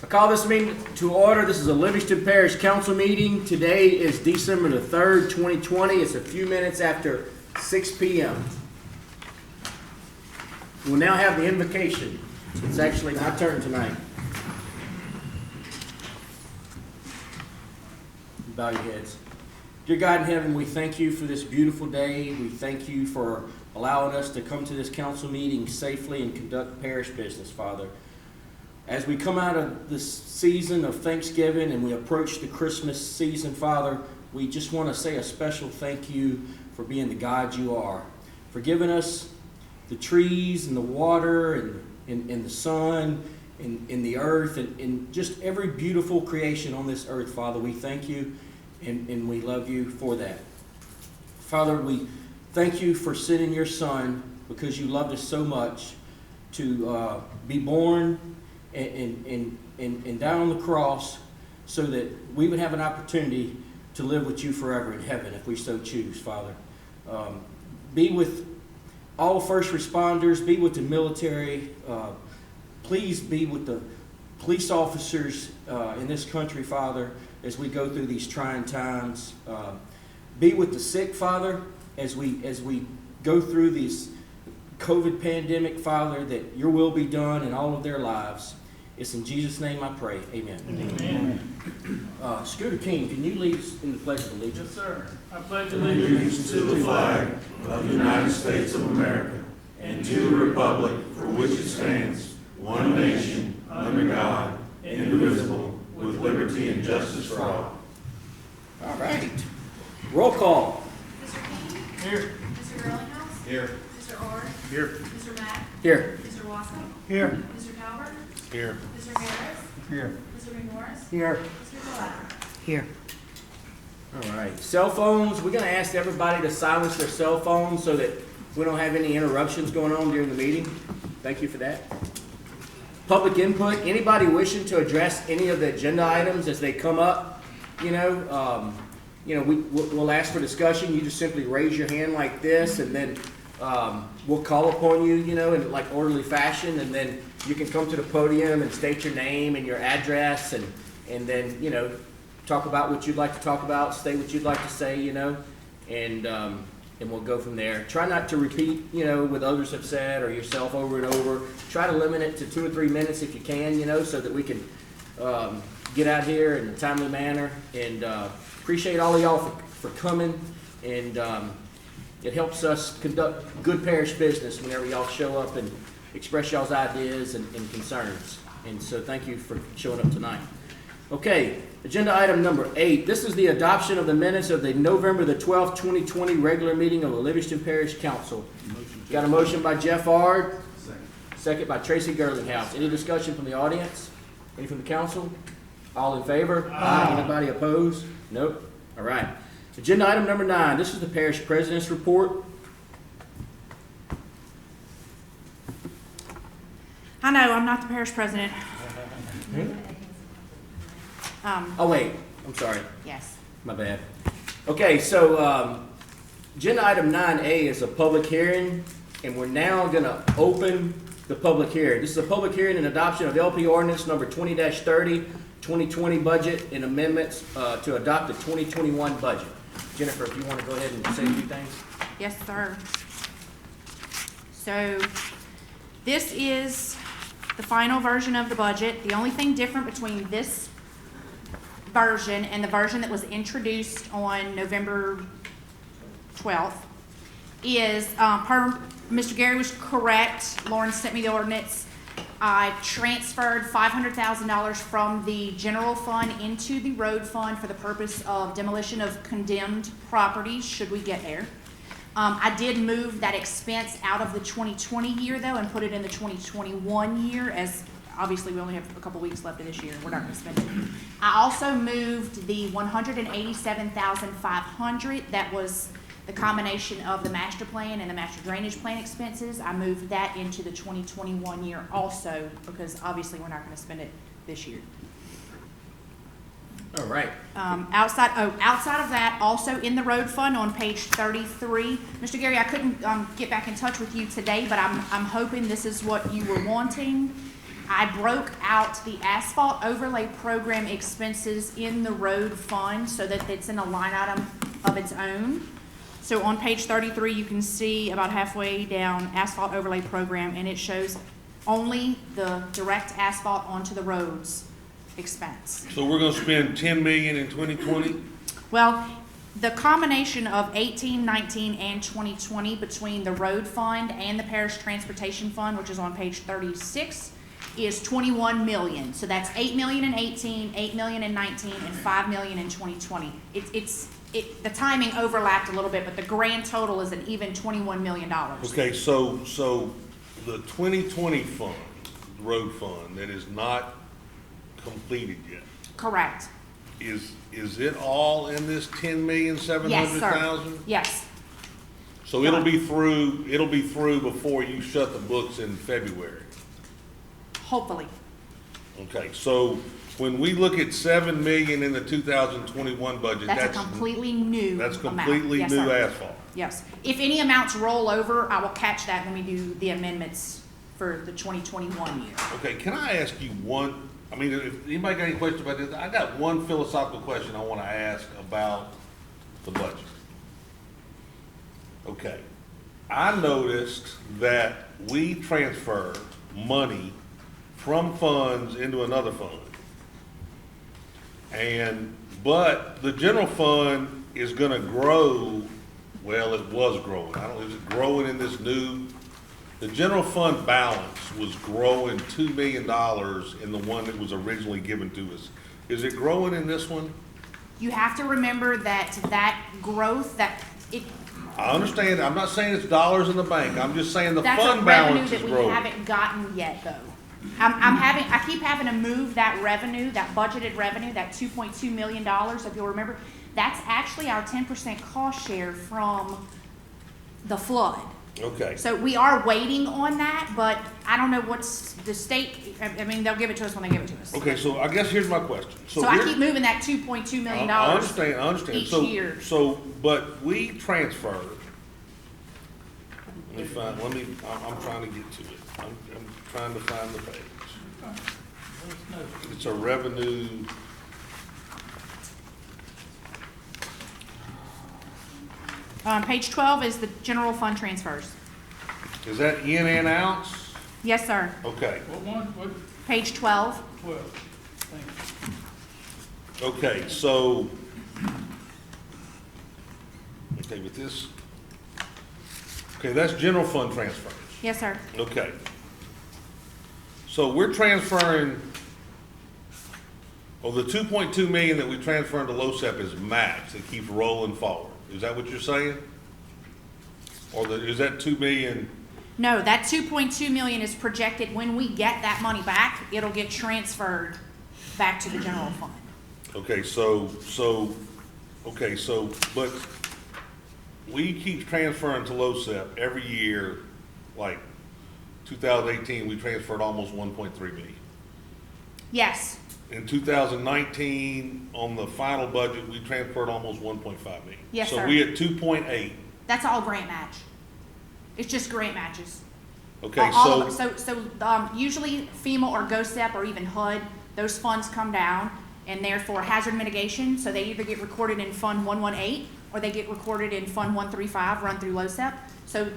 I call this meeting to order. This is a Livingston Parish Council meeting. Today is December the 3rd, 2020. It's a few minutes after 6 p.m. We'll now have the invocation. It's actually my turn tonight. Bow your heads. Dear God in heaven, we thank you for this beautiful day. We thank you for allowing us to come to this council meeting safely and conduct parish business, Father. As we come out of this season of Thanksgiving and we approach the Christmas season, Father, we just want to say a special thank you for being the God you are, for giving us the trees and the water and the sun and the earth and just every beautiful creation on this earth, Father. We thank you and we love you for that. Father, we thank you for sending your Son because you loved us so much to be born and die on the cross so that we would have an opportunity to live with you forever in heaven if we so choose, Father. Be with all first responders, be with the military, please be with the police officers in this country, Father, as we go through these trying times. Be with the sick, Father, as we go through this COVID pandemic, Father, that your will be done in all of their lives. It's in Jesus' name I pray. Amen. Amen. Scooter King, can you lead us in the Pledge of Allegiance? Yes, sir. I pledge allegiance to the flag of the United States of America and to the republic for which it stands, one nation, under God, indivisible, with liberty and justice for all. All right. Roll call. Mr. King? Here. Mr. Girlinghouse? Here. Mr. Ord? Here. Mr. Mack? Here. Mr. Wassam? Here. Mr. Calvert? Here. Mr. Harris? Here. Mr. McMorris? Here. Mr. Gillette? Here. All right. Cell phones. We're going to ask everybody to silence their cell phones so that we don't have any interruptions going on during the meeting. Thank you for that. Public input. Anybody wishing to address any of the agenda items as they come up, we'll ask for discussion. You just simply raise your hand like this, and then we'll call upon you, in like orderly fashion, and then you can come to the podium and state your name and your address, and then talk about what you'd like to talk about, say what you'd like to say, and we'll go from there. Try not to repeat, what others have said or yourself over and over. Try to limit it to 2 or 3 minutes if you can, so that we can get out here in a timely manner. And appreciate all of y'all for coming. And it helps us conduct good parish business whenever y'all show up and express y'all's ideas and concerns. And so thank you for showing up tonight. Okay, agenda item number 8. This is the adoption of the minutes of the November the 12th, 2020 regular meeting of the Livingston Parish Council. Got a motion by Jeff Ard, second by Tracy Girlinghouse. Any discussion from the audience? Any from the council? All in favor? Aye. Anybody opposed? Nope. All right. Agenda item number 9. This is the parish president's report. I know, I'm not the parish president. Oh, wait. I'm sorry. Yes. My bad. Okay, so agenda item 9A is a public hearing, and we're now going to open the public hearing. This is a public hearing and adoption of LP Ordinance number 20-30, 2020 budget and amendments to adopt the 2021 budget. Jennifer, if you want to go ahead and say a few things. Yes, sir. So this is the final version of the budget. The only thing different between this version and the version that was introduced on November 12th is, per Mr. Gary was correct, Lauren sent me the ordinance. I transferred $500,000 from the general fund into the road fund for the purpose of demolition of condemned properties, should we get there. I did move that expense out of the 2020 year, though, and put it in the 2021 year, as obviously we only have a couple weeks left of this year. We're not going to spend it. I also moved the $187,500 that was the combination of the master plan and the master drainage plan expenses. I moved that into the 2021 year also, because obviously we're not going to spend it this year. All right. Outside of that, also in the road fund on page 33, Mr. Gary, I couldn't get back in touch with you today, but I'm hoping this is what you were wanting. I broke out the asphalt overlay program expenses in the road fund so that it's in a line item of its own. So on page 33, you can see about halfway down asphalt overlay program, and it shows only the direct asphalt onto the roads expense. So we're gonna spend 10 million in 2020? Well, the combination of 18, 19, and 2020 between the road fund and the parish transportation fund, which is on page 36, is 21 million. So that's 8 million in 18, 8 million in 19, and 5 million in 2020. The timing overlapped a little bit, but the grand total is an even $21 million. Okay, so the 2020 fund, the road fund, that is not completed yet, Correct. is it all in this 10,700,000? Yes, sir. Yes. So it'll be through before you shut the books in February? Hopefully. Okay, so when we look at 7 million in the 2021 budget, That's a completely new amount. that's completely Yes, new sir. asphalt. Yes. If any amounts roll over, I will catch that when we do the amendments for the 2021 year. Okay, can I ask you one, I mean, if anybody got any questions about this, I got one philosophical question I want to ask about the budget. Okay, I noticed that we transfer money from funds into another fund. But the general fund is gonna grow, well, it was growing, is it growing in this new? The general fund balance was growing $2 million in the one that was originally given to us. Is it growing in this one? You have to remember that growth, I understand, I'm not saying it's dollars in the bank, I'm just saying the that's a fund revenue balance is that we growing. haven't gotten yet, though. I keep having to move that revenue, that budgeted revenue, that $2.2 million, if you'll remember. That's actually our 10% cost share from the flood. Okay, So we are waiting on that, but I don't know what's the state, I mean, they'll give it to us when they give it to us. okay, so I guess here's my question. So I we're- keep moving that $2.2 million I understand. each So- year. So, but we transfer, I'm trying to get to it. I'm trying to find the page. It's a revenue. Page 12 is the general fund transfers. Is that in and outs? Yes, sir. Okay, What one, what, Page 12. 12, thank you. okay, so, okay, with this, okay, that's general fund transfers. Yes, sir. Okay. So we're transferring, the 2.2 million that we transfer into LoSEP is max, it keeps rolling forward. Is that what you're saying? Or is that 2 million? No, that 2.2 million is projected when we get that money back, it'll get transferred back to the general fund. Okay, but we keep transferring to LoSEP every year, like 2018, we transferred almost 1.3 million. Yes, In 2019, on the final budget, we transferred almost 1.5 million. Yes, So sir. we at 2.8. that's all grant match. It's just grant matches. Okay, All of it. So usually FEMA or GOSEP or even HUD, those funds come down and they're for hazard mitigation. So they either get recorded in Fund 118 or they get recorded in Fund 135, run through LoSEP. So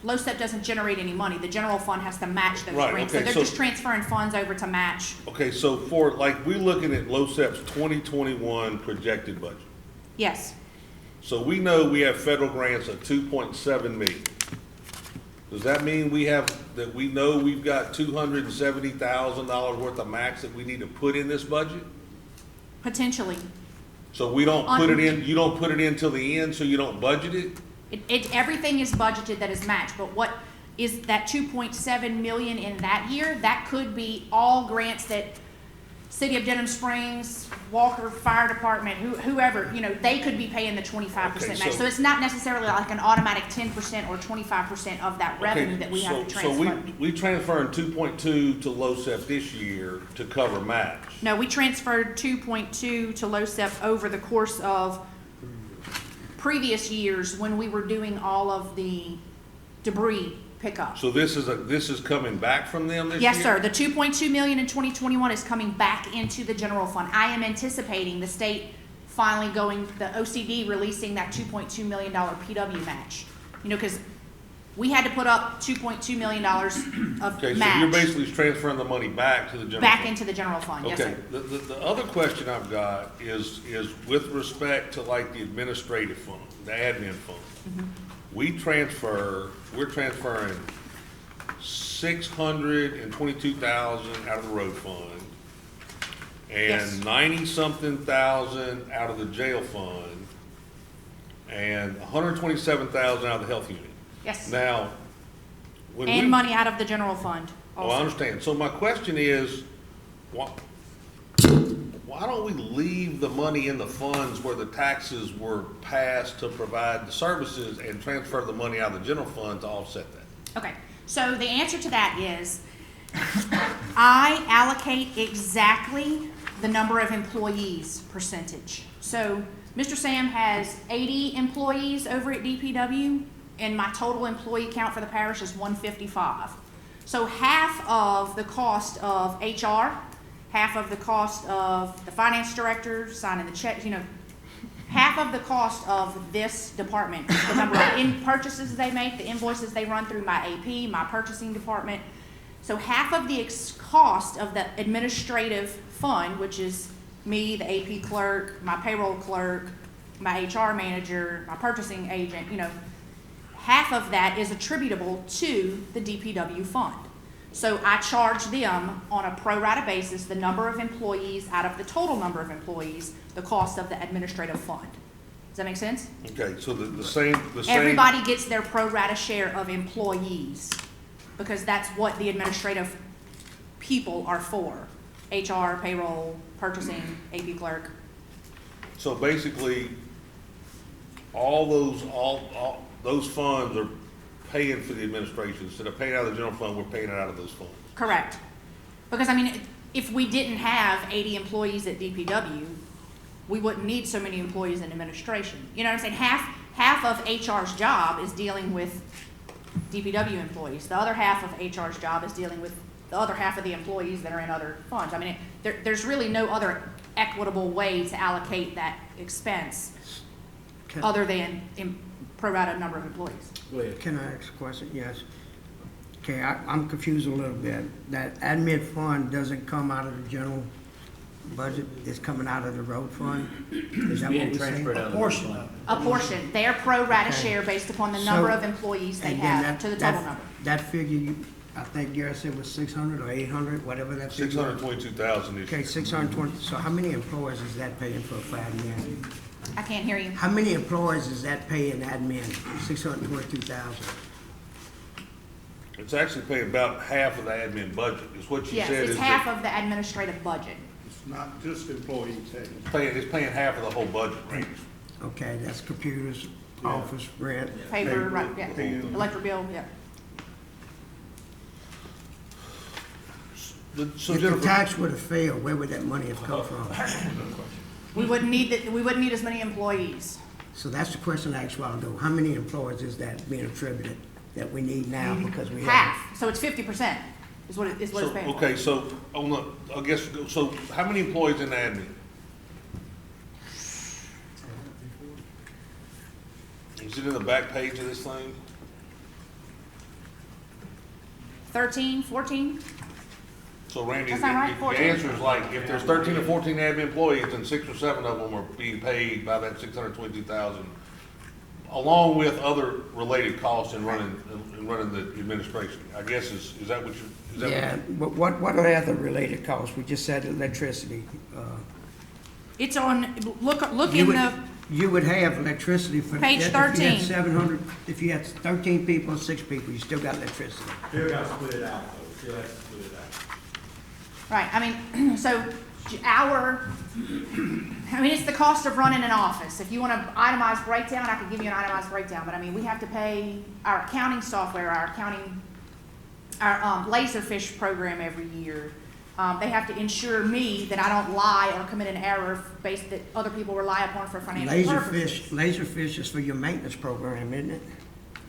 LoSEP doesn't generate any money. The general fund has to match those Right, grants. okay, So so- they're just transferring funds over to match. Okay, so for, like, we're looking at LoSEP's 2021 projected budget. Yes, So we know we have federal grants of 2.7 million. Does that mean we know we've got $270,000 worth of max that we need to put in this budget? potentially. So we don't put it in, you don't put it in till the end, so you don't budget it? Everything is budgeted that is matched, but what is that 2.7 million in that year? That could be all grants that City of Denham Springs, Walker Fire Department, whoever, they could be paying the 25% Okay, match. so- So it's not necessarily like an automatic 10% or 25% of that revenue that we have to transfer. So we transferring 2.2 to LoSEP this year to cover match. No, we transferred 2.2 to LoSEP over the course of previous years when we were doing all of the debris pick up. So this is coming back from them this year? Yes, sir. The 2.2 million in 2021 is coming back into the general fund. I am anticipating the state finally the OCD releasing that $2.2 million PW match. You know, because we had to put up $2.2 million of Okay, so match you're basically transferring the money back to the general back fund? into the general fund. Yes, Okay, sir. the other question I've got is with respect to like the administrative fund, the admin fund. Mm-hmm. We're transferring 622,000 out of the road fund Yes. and 90-something thousand out of the jail fund and 127,000 out of the health unit. Yes. Now, when And we, money out of the general fund oh, I also. understand. So my question is, why don't we leave the money in the funds where the taxes were passed to provide the services and transfer the money out of the general fund to offset that? Okay, so the answer to that is, I allocate exactly the number of employees percentage. So Mr. Sam has 80 employees over at DPW, and my total employee count for the parish is 155. So half of the cost of HR, half of the cost of the finance director signing the checks, you know, half of the cost of this department, the number of purchases they make, the invoices they run through my AP, my purchasing department. So half of the cost of the administrative fund, which is me, the AP clerk, my payroll clerk, my HR manager, my purchasing agent, you know, half of that is attributable to the DPW fund. So I charge them on a pro rata basis the number of employees out of the total number of employees, the cost of the administrative fund. Does that make sense? Okay, so the same. Everybody gets their pro rata share of employees, because that's what the administrative people are for. HR, payroll, purchasing, AP clerk. So basically, all those funds are paying for the administration. Instead of paying out of the general fund, we're paying it out of those funds. Correct. Because, I mean, if we didn't have 80 employees at DPW, we wouldn't need so many employees in administration. You know what I'm saying? Half of HR's job is dealing with DPW employees. The other half of HR's job is dealing with the other half of the employees that are in other funds. I mean, there's really no other equitable way to allocate that expense other than in pro rata number of employees. Go ahead. Can I ask a question? Yes. Okay, I'm confused a little bit. That admin fund doesn't come out of the general budget, it's coming out of the road fund? Is that what we're saying? A portion of it. A portion, their pro rata Okay. share based upon the number So- of employees they And then have to the total number. That figure, I think Gary said was 600 or 800, whatever that figure was. 622,000 this Okay, year. 620, so how many employees is that paying for admin? I can't hear you. How many employees is that paying admin? 622,000? It's actually paying about half of the admin budget, is what you Yes, said. it's is half that of the administrative budget. It's not just employee tax. it's paying half of the whole budget range. Okay, that's computers, office, rent. Paper, right, yeah, Paper. electric bill, yeah. So If the Jennifer, tax would have failed, where would that money have come from? We wouldn't need as many employees. So that's the question I asked a while ago. How many employees is that being attributed that we need now because we have? Half, so it's 50% is what it's so, paying for. okay, so on the, I guess, so how many employees in the admin? Is it in the back page of this thing? 13, 14? So Randy, That's not right, the 14. answer is like, if there's 13 or 14 admin employees, then 6 or 7 of them are being paid by that 622,000, along with other related costs in running the administration. I guess is that what you? Is that Yeah, but what are the other related costs? We just said electricity. It's on, look You in would- the, You would have electricity for. Page If you 13. had 700, if you had 13 people, 6 people, you still got electricity. Still got to split it out, though, still has to split it out. right, I mean, so it's the cost of running an office. If you want an itemized breakdown, I could give you an itemized breakdown, but I mean, we have to pay our accounting software, our Laserfish program every year. They have to ensure me that I don't lie or commit an error based that other people rely upon for financial purposes. Laserfish is for your maintenance program, isn't it?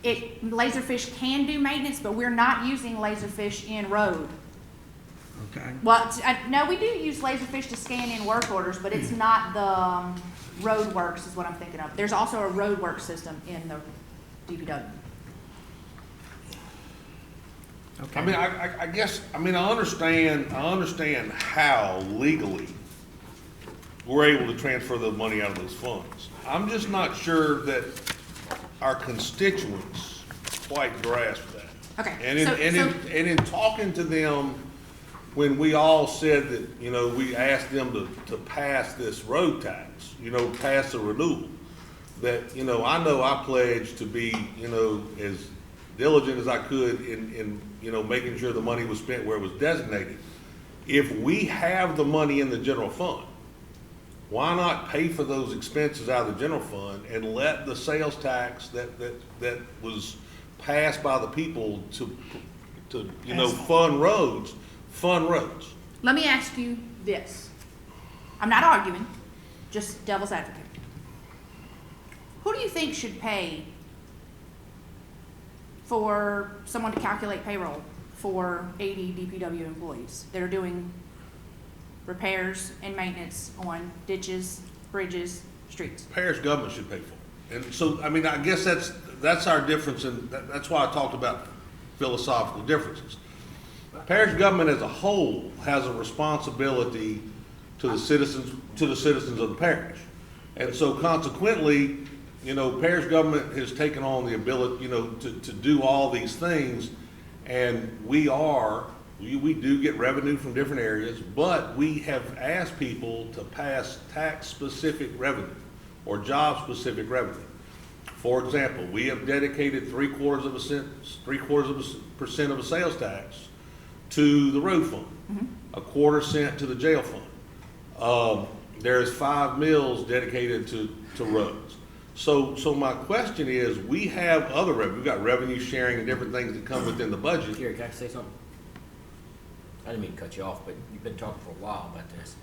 Laserfish can do maintenance, but we're not using Laserfish in road. Okay? Well, no, we do use Laserfish to scan in work orders, but it's not the road works is what I'm thinking of. There's also a road work system in the DPW. Okay. I mean, I guess, I understand how legally we're able to transfer the money out of those funds. I'm just not sure that our constituents quite grasp that. Okay, And in talking to them, when we all said that, you know, we asked them to pass this road tax, you know, pass the renewal, that, you know I pledged to be, you know, as diligent as I could in, you know, making sure the money was spent where it was designated. If we have the money in the general fund, why not pay for those expenses out of the general fund and let the sales tax that was passed by the people to you know, fund roads? Let me ask you this. I'm not arguing, just devil's advocate. Who do you think should pay for someone to calculate payroll for 80 DPW employees that are doing repairs and maintenance on ditches, bridges, streets? Parish government should pay for it. And so, I mean, I guess that's our difference, and that's why I talked about philosophical differences. Parish government as a whole has a responsibility to the citizens of the parish. And so consequently, you know, parish government has taken on the ability, you know, to do all these things, and we do get revenue from different areas, but we have asked people to pass tax-specific revenue or job-specific revenue. For example, we have dedicated 0.75% of a sales tax to the road fund, 1/4 cent to the jail fund. There's 5 mills dedicated to roads. So my question is, we have other revenue. We've got revenue sharing and different things that come within the budget. Gary, can I say something? I didn't mean to cut you off, but you've been talking for a while about this.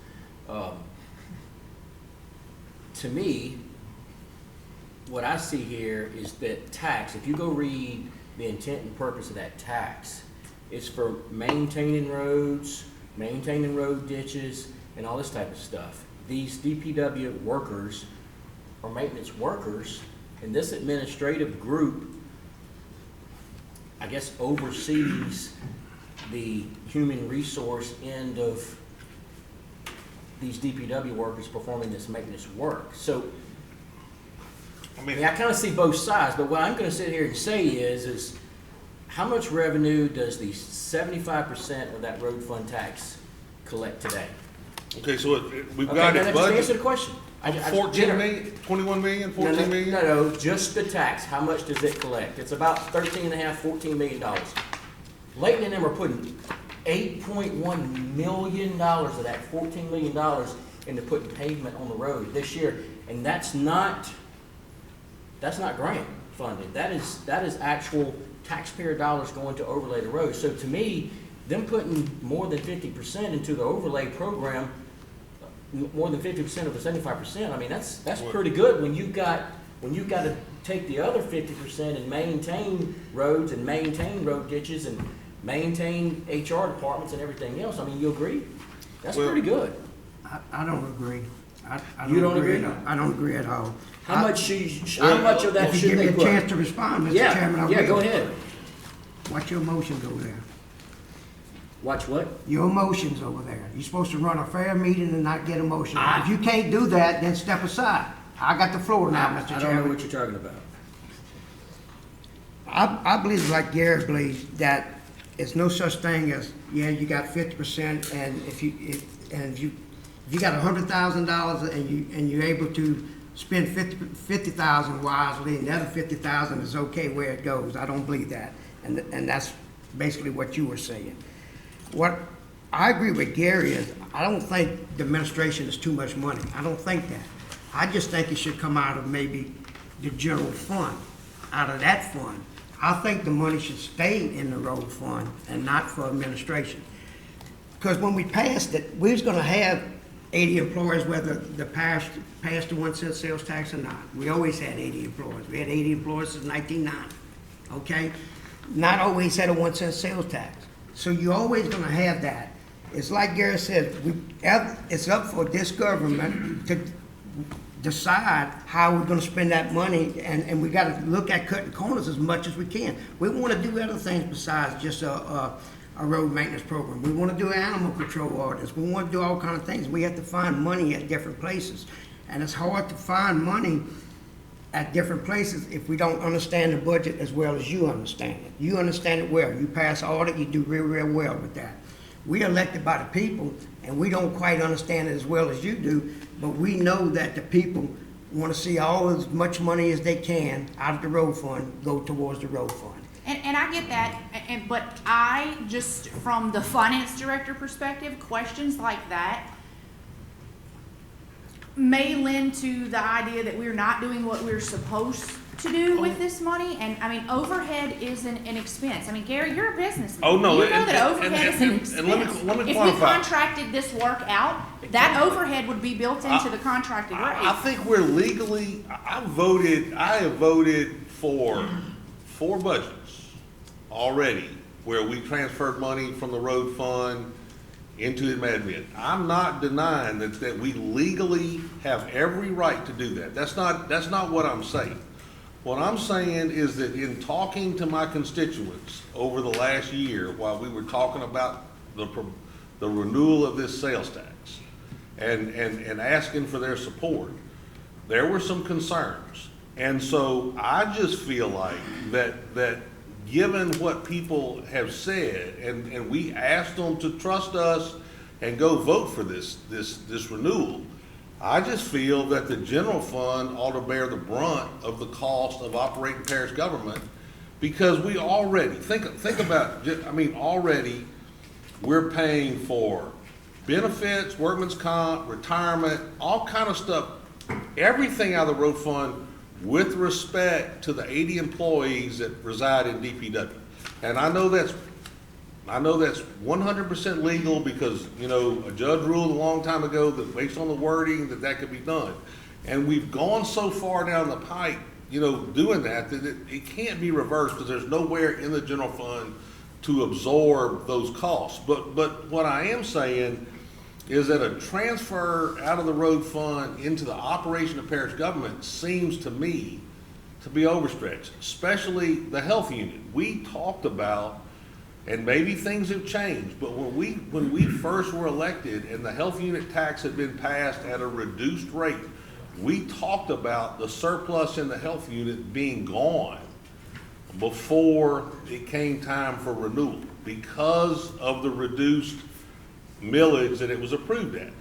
To me, what I see here is that tax, if you go read the intent and purpose of that tax, it's for maintaining roads, maintaining road ditches, and all this type of stuff. These DPW workers or maintenance workers, and this administrative group, I guess, oversees the human resource end of these DPW workers performing this maintenance work. So, I mean, I kind of see both sides, but what I'm going to sit here and say is how much revenue does the 75% of that road fund tax collect today? Okay, so we've Okay, got now it just answer budgeted. the question. 14 million, 21 million, 14 million? No, just the tax. How much does it collect? It's about $13.5, $14 million. Layton and them are putting $8.1 million of that $14 million into putting pavement on the road this year, and that's not grant funded. That is actual taxpayer dollars going to overlay the road. So to me, them putting more than 50% into the overlay program, more than 50% of the 75%, I mean, that's pretty good when you've got to take the other 50% and maintain roads and maintain road ditches and maintain HR departments and everything else. I mean, you agree? That's pretty good. I don't agree. You don't agree? I don't agree at all. How much of that If you should give they me a put? chance to respond, Mr. Chairman, I will. Yeah, go ahead. Watch your motions over there. Watch what? Your motions over there. You're supposed to run a fair meeting and not get emotional. Ah. If you can't do that, then step aside. I got the floor now, Mr. I don't know Chairman. what you're talking about. I believe like Gary believes that it's no such thing as, yeah, you got 50%, and if you got $100,000 and you're able to spend 50,000 wisely, and the other 50,000 is okay where it goes. I don't believe that, and that's basically what you were saying. What I agree with Gary is, I don't think the administration is too much money. I don't think that. I just think it should come out of maybe the general fund, out of that fund. I think the money should stay in the road fund and not for administration. Because when we passed it, we was gonna have 80 employees, whether the parish passed the 1 cent sales tax or not. We always had 80 employees. We had 80 employees since 1990. okay? Not always at a 1 cent sales tax. So you're always gonna have that. It's like Gary said, it's up for this government to decide how we're gonna spend that money, and we gotta look at cutting corners as much as we can. We wanna do other things besides just a road maintenance program. We wanna do an animal control ordinance. We wanna do all kind of things. We have to find money at different places. And it's hard to find money at different places if we don't understand the budget as well as you understand it. You understand it well. You pass audit, you do real, real well with that. We elected by the people, and we don't quite understand it as well as you do, but we know that the people want to see all as much money as they can out of the road fund go towards the road fund. And I get that, but I just, from the finance director perspective, questions like that may lend to the idea that we're not doing what we're supposed to do with this money. And I mean, overhead is an expense. I mean, Gary, you're a businessman. Oh, no, You know that overhead is an expense. and let me If we quantify. contracted this work out, that overhead would be built into the contracted rate. I think we're legally, I have voted for 4 budgets already where we transferred money from the road fund into the admin. I'm not denying that we legally have every right to do that. That's not what I'm saying. What I'm saying is that in talking to my constituents over the last year, while we were talking about the renewal of this sales tax and asking for their support, there were some concerns. And so I just feel like that given what people have said, and we asked them to trust us and go vote for this renewal, I just feel that the general fund ought to bear the brunt of the cost of operating parish government, because we already, think about, already we're paying for benefits, workman's comp, retirement, all kind of stuff, everything out of the road fund with respect to the 80 employees that reside in DPW. And I know that's 100% legal because, a judge ruled a long time ago that based on the wording that could be done. And we've gone so far down the pike, doing that it can't be reversed because there's nowhere in the general fund to absorb those costs. But what I am saying is that a transfer out of the road fund into the operation of parish government seems to me to be overstretched, especially the health unit. We talked about, and maybe things have changed, but when we first were elected and the health unit tax had been passed at a reduced rate, we talked about the surplus in the health unit being gone before it came time for renewal because of the reduced millage that it was approved at.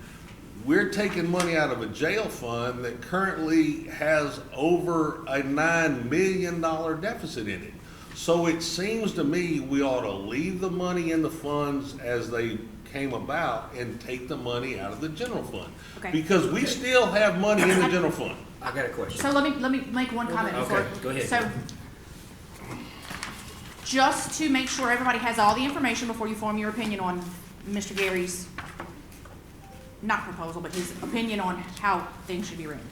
We're taking money out of a jail fund that currently has over a $9 million deficit in it. So it seems to me we ought to leave the money in the funds as they came about and take the money out of the general fund. Okay. Because we still have money in the general fund. I got a question. So let me make one comment before. Okay, go ahead. So, just to make sure everybody has all the information before you form your opinion on Mr. Gary's, not proposal, but his opinion on how things should be written.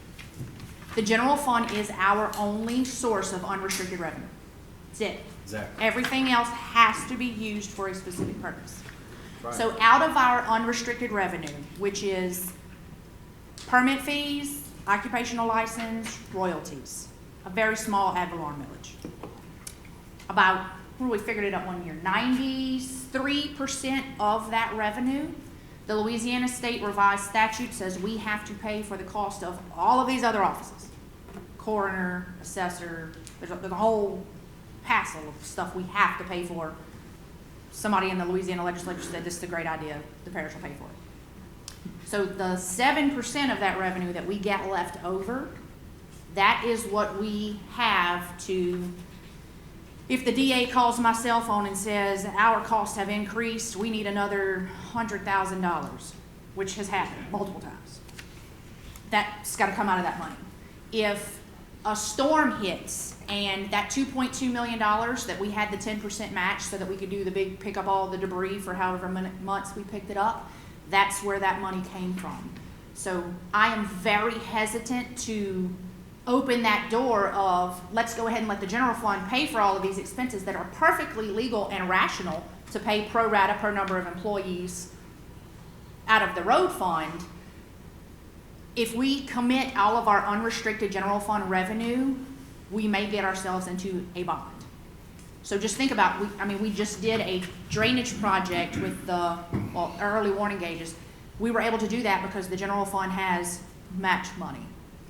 The general fund is our only source of unrestricted revenue. That's it. Exactly. Everything else has to be used for a specific purpose. Right. So out of our unrestricted revenue, which is permit fees, occupational license, royalties, a very small ad valorem millage. About, we figured it out one year, 93% of that revenue, the Louisiana State Revised Statute says we have to pay for the cost of all of these other offices. Coroner, assessor, there's a whole hassle of stuff we have to pay for. Somebody in the Louisiana legislature said this is a great idea, the parish will pay for it. So the 7% of that revenue that we get left over, that is what we have to, if the DA calls my cell phone and says our costs have increased, we need another $100,000, which has happened multiple times. That's got to come out of that money. If a storm hits and that $2.2 million that we had the 10% match so that we could do the big pick up all the debris for however many months we picked it up, that's where that money came from. So I am very hesitant to open that door of, let's go ahead and let the general fund pay for all of these expenses that are perfectly legal and rational to pay pro rata per number of employees out of the road fund. If we commit all of our unrestricted general fund revenue, we may get ourselves into a bond. So just think about, we just did a drainage project with the early warning gauges. We were able to do that because the general fund has match money.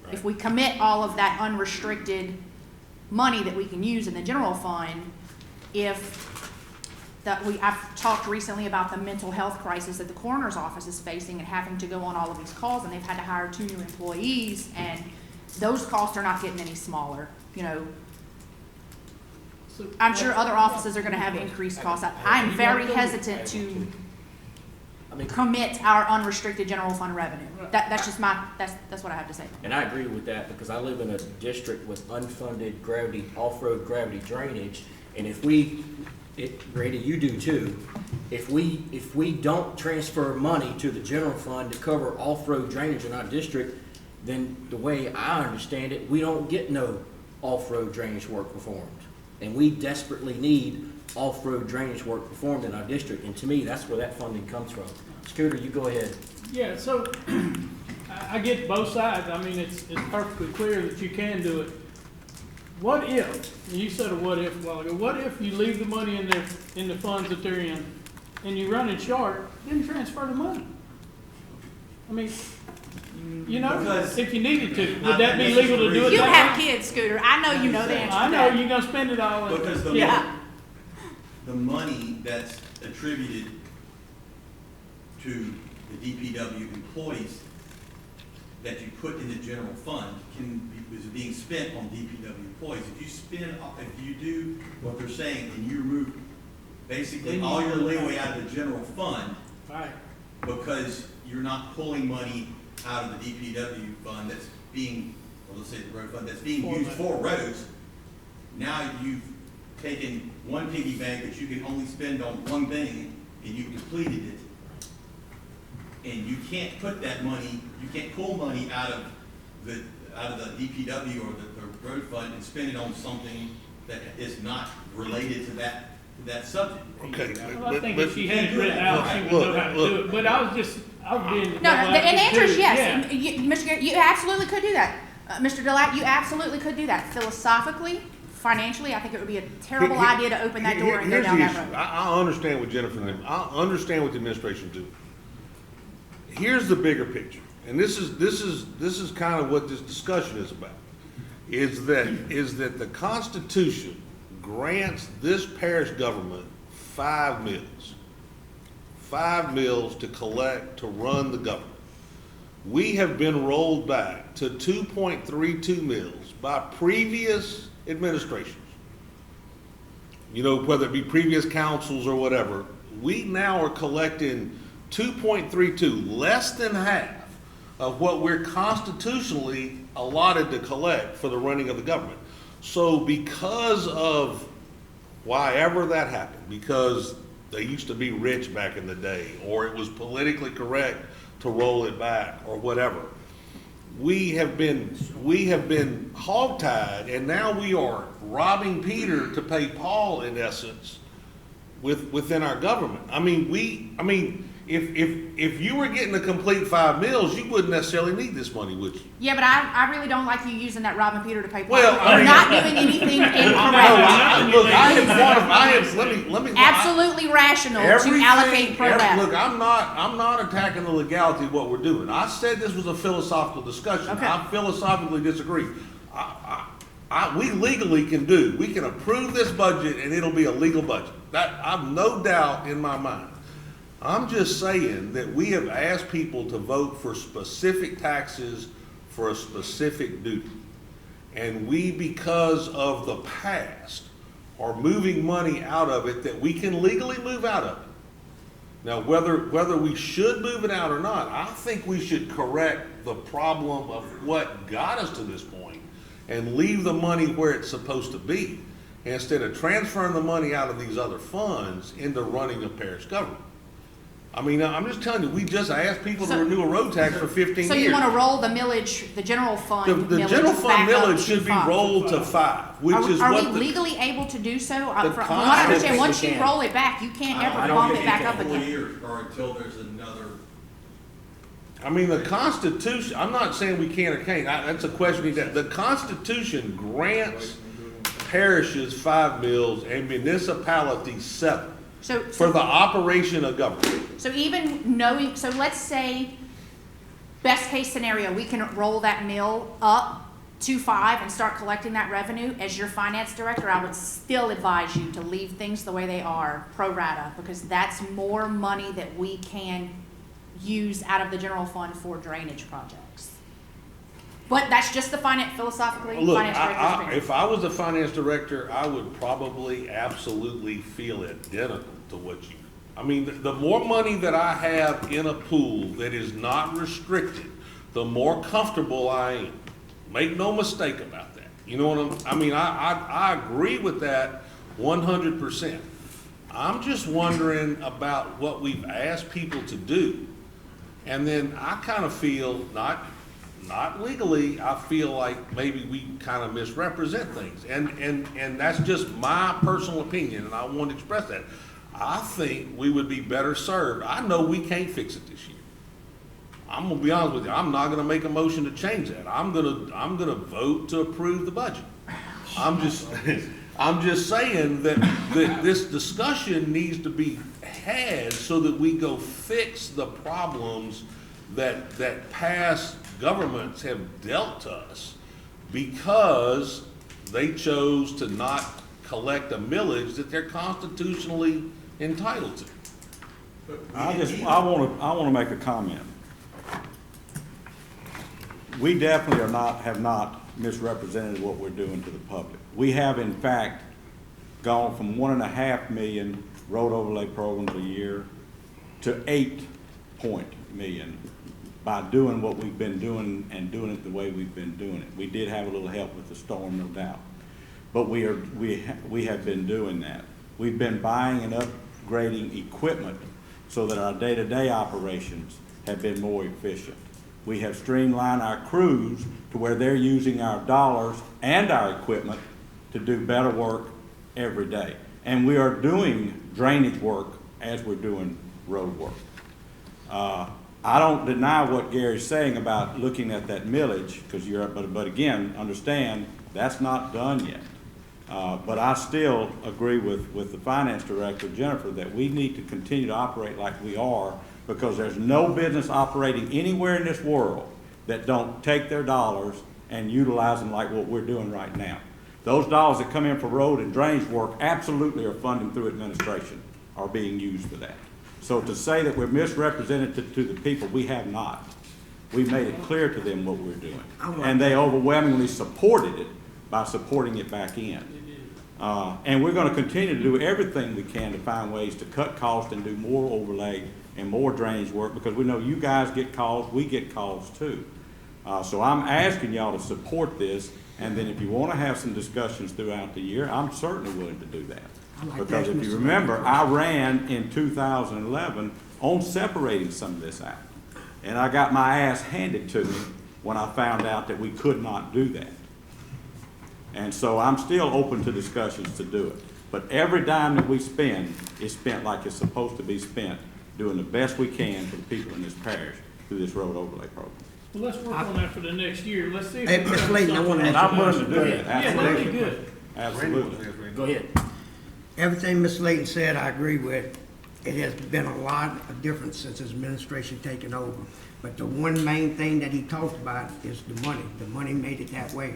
Right. If we commit all of that unrestricted money that we can use in the general fund, I've talked recently about the mental health crisis that the coroner's office is facing and having to go on all of these calls, and they've had to hire 2 new employees, and those costs are not getting any smaller, you know. I'm sure other offices are gonna have increased costs. I'm very hesitant to commit our unrestricted general fund revenue. That's just that's what I have to say. And I agree with that because I live in a district with unfunded off-road gravity drainage, and Grady, you do too. If we don't transfer money to the general fund to cover off-road drainage in our district, then the way I understand it, we don't get no off-road drainage work performed. And we desperately need off-road drainage work performed in our district. And to me, that's where that funding comes from. Scooter, you go ahead. Yeah, so I get both sides. I mean, it's perfectly clear that you can do it. What if, and you said a what if a while ago, what if you leave the money in the funds that they're in and you run it short, then transfer the money? I mean, you know, Because if you needed to, would that be legal to do it You that have way? kids, Scooter. I know you know the answer I to know that. you're gonna spend it all. Because the money that's attributed to the DPW employees that you put in the general fund is being spent on DPW employees. If you do what they're saying and you remove basically all your leeway out of the general fund, Right. because you're not pulling money out of the DPW fund that's being, well, let's say the road fund, that's being used for roads, now you've taken one piggy bank that you can only spend on one thing, and you've depleted it. And you can't put that money, you can't pull money out of the DPW or the road fund and spend it on something that is not related to that subject. Okay. Well, I think if she had it written out, she would know how to do it, but I was being. No, and the answer is yes. Mr. Garrett, you absolutely could do that. Mr. Delac, you absolutely could do that. Philosophically, financially, I think it would be a terrible idea to open that door and go Here's down the that issue. road. I understand what Jennifer and them, I understand what the administration do. Here's the bigger picture, and this is kind of what this discussion is about, is that the Constitution grants this parish government 5 mills. 5 mills to collect, to run the government. We have been rolled back to 2.32 mills by previous administrations. You know, whether it be previous councils or whatever, we now are collecting 2.32, less than half of what we're constitutionally allotted to collect for the running of the government. So because of why ever that happened, because they used to be rich back in the day, or it was politically correct to roll it back, or whatever, we have been hogtied, and now we are robbing Peter to pay Paul, in essence, within our government. If you were getting a complete 5 mills, you wouldn't necessarily need this money, would you? Yeah, but I really don't like you using that robbing Peter to pay Paul. Well, You're not doing anything incorrect. Let me. Absolutely rational to allocate pro rata. Look, I'm not attacking the legality of what we're doing. I said this was a philosophical discussion. Okay. I philosophically disagree. We legally we can approve this budget and it'll be a legal budget. That, I've no doubt in my mind. I'm just saying that we have asked people to vote for specific taxes for a specific duty. And we, because of the past, are moving money out of it that we can legally move out of it. Now, whether we should move it out or not, I think we should correct the problem of what got us to this point and leave the money where it's supposed to be, instead of transferring the money out of these other funds into running a parish government. I mean, I'm just telling you, we just asked people to So- renew a road tax for 15 years. So you wanna roll the millage, the general fund The millage general fund back up millage to should be 5? rolled to 5, which is Are we what the, legally able to do so? The From what I understand, Constitution once you can. roll it back, you can't I ever don't bump think it you back can. up again. Years, or until there's another. I mean, the Constitution, I'm not saying we can or can't, that's a question, that the Constitution grants parishes 5 mills and municipalities 7 So, for the operation of government. so even knowing, so let's say, best case scenario, we can roll that mill up to 5 and start collecting that revenue. As your finance director, I would still advise you to leave things the way they are, pro rata, because that's more money that we can use out of the general fund for drainage projects. But that's just the finance, philosophically, Look, finance director's opinion. if I was a finance director, I would probably absolutely feel identical to what you. I mean, the more money that I have in a pool that is not restricted, the more comfortable I am. Make no mistake about that. You know what I mean, I agree with that 100%. I'm just wondering about what we've asked people to do. And then I kind of feel, not legally, I feel like maybe we kind of misrepresent things. And that's just my personal opinion, and I want to express that. I think we would be better served. I know we can't fix it this year. I'm gonna be honest with you, I'm not gonna make a motion to change that. I'm gonna vote to approve the budget. I'm just saying that this discussion needs to be had so that we go fix the problems that past governments have dealt to us because they chose to not collect a millage that they're constitutionally entitled to. I wanna make a comment. We definitely have not misrepresented what we're doing to the public. We have in fact gone from 1.5 million road overlay programs a year to 8 million by doing what we've been doing and doing it the way we've been doing it. We did have a little help with the storm, no doubt, but we have been doing that. We've been buying and upgrading equipment so that our day-to-day operations have been more efficient. We have streamlined our crews to where they're using our dollars and our equipment to do better work every day. And we are doing drainage work as we're doing road work. I don't deny what Gary's saying about looking at that millage, but again, understand, that's not done yet. But I still agree with the finance director, Jennifer, that we need to continue to operate like we are, because there's no business operating anywhere in this world that don't take their dollars and utilize them like what we're doing right now. Those dollars that come in for road and drainage work absolutely are funding through administration, are being used for that. So to say that we're misrepresented to the people, we have not. We made it clear to them what we're doing. And they overwhelmingly supported it by supporting it back in. And we're gonna continue to do everything we can to find ways to cut costs and do more overlay and more drainage work, because we know you guys get calls, we get calls too. So I'm asking y'all to support this, and then if you wanna have some discussions throughout the year, I'm certainly willing to do that. Because if you remember, I ran in 2011 on separating some of this out. And I got my ass handed to me when I found out that we could not do that. And so I'm still open to discussions to do it. But every dime that we spend is spent like it's supposed to be spent, doing the best we can for the people in this parish through this road overlay program. Well, let's work on that for the next year. Let's see if. Hey, we Ms. can Layton, I wanna something. ask I'm willing to do it. Yeah, that'd be good. Absolutely. Go ahead. Everything Ms. Layton said, I agree with. It has been a lot of difference since his administration taken over. But the one main thing that he talked about is the money. The money made it that way.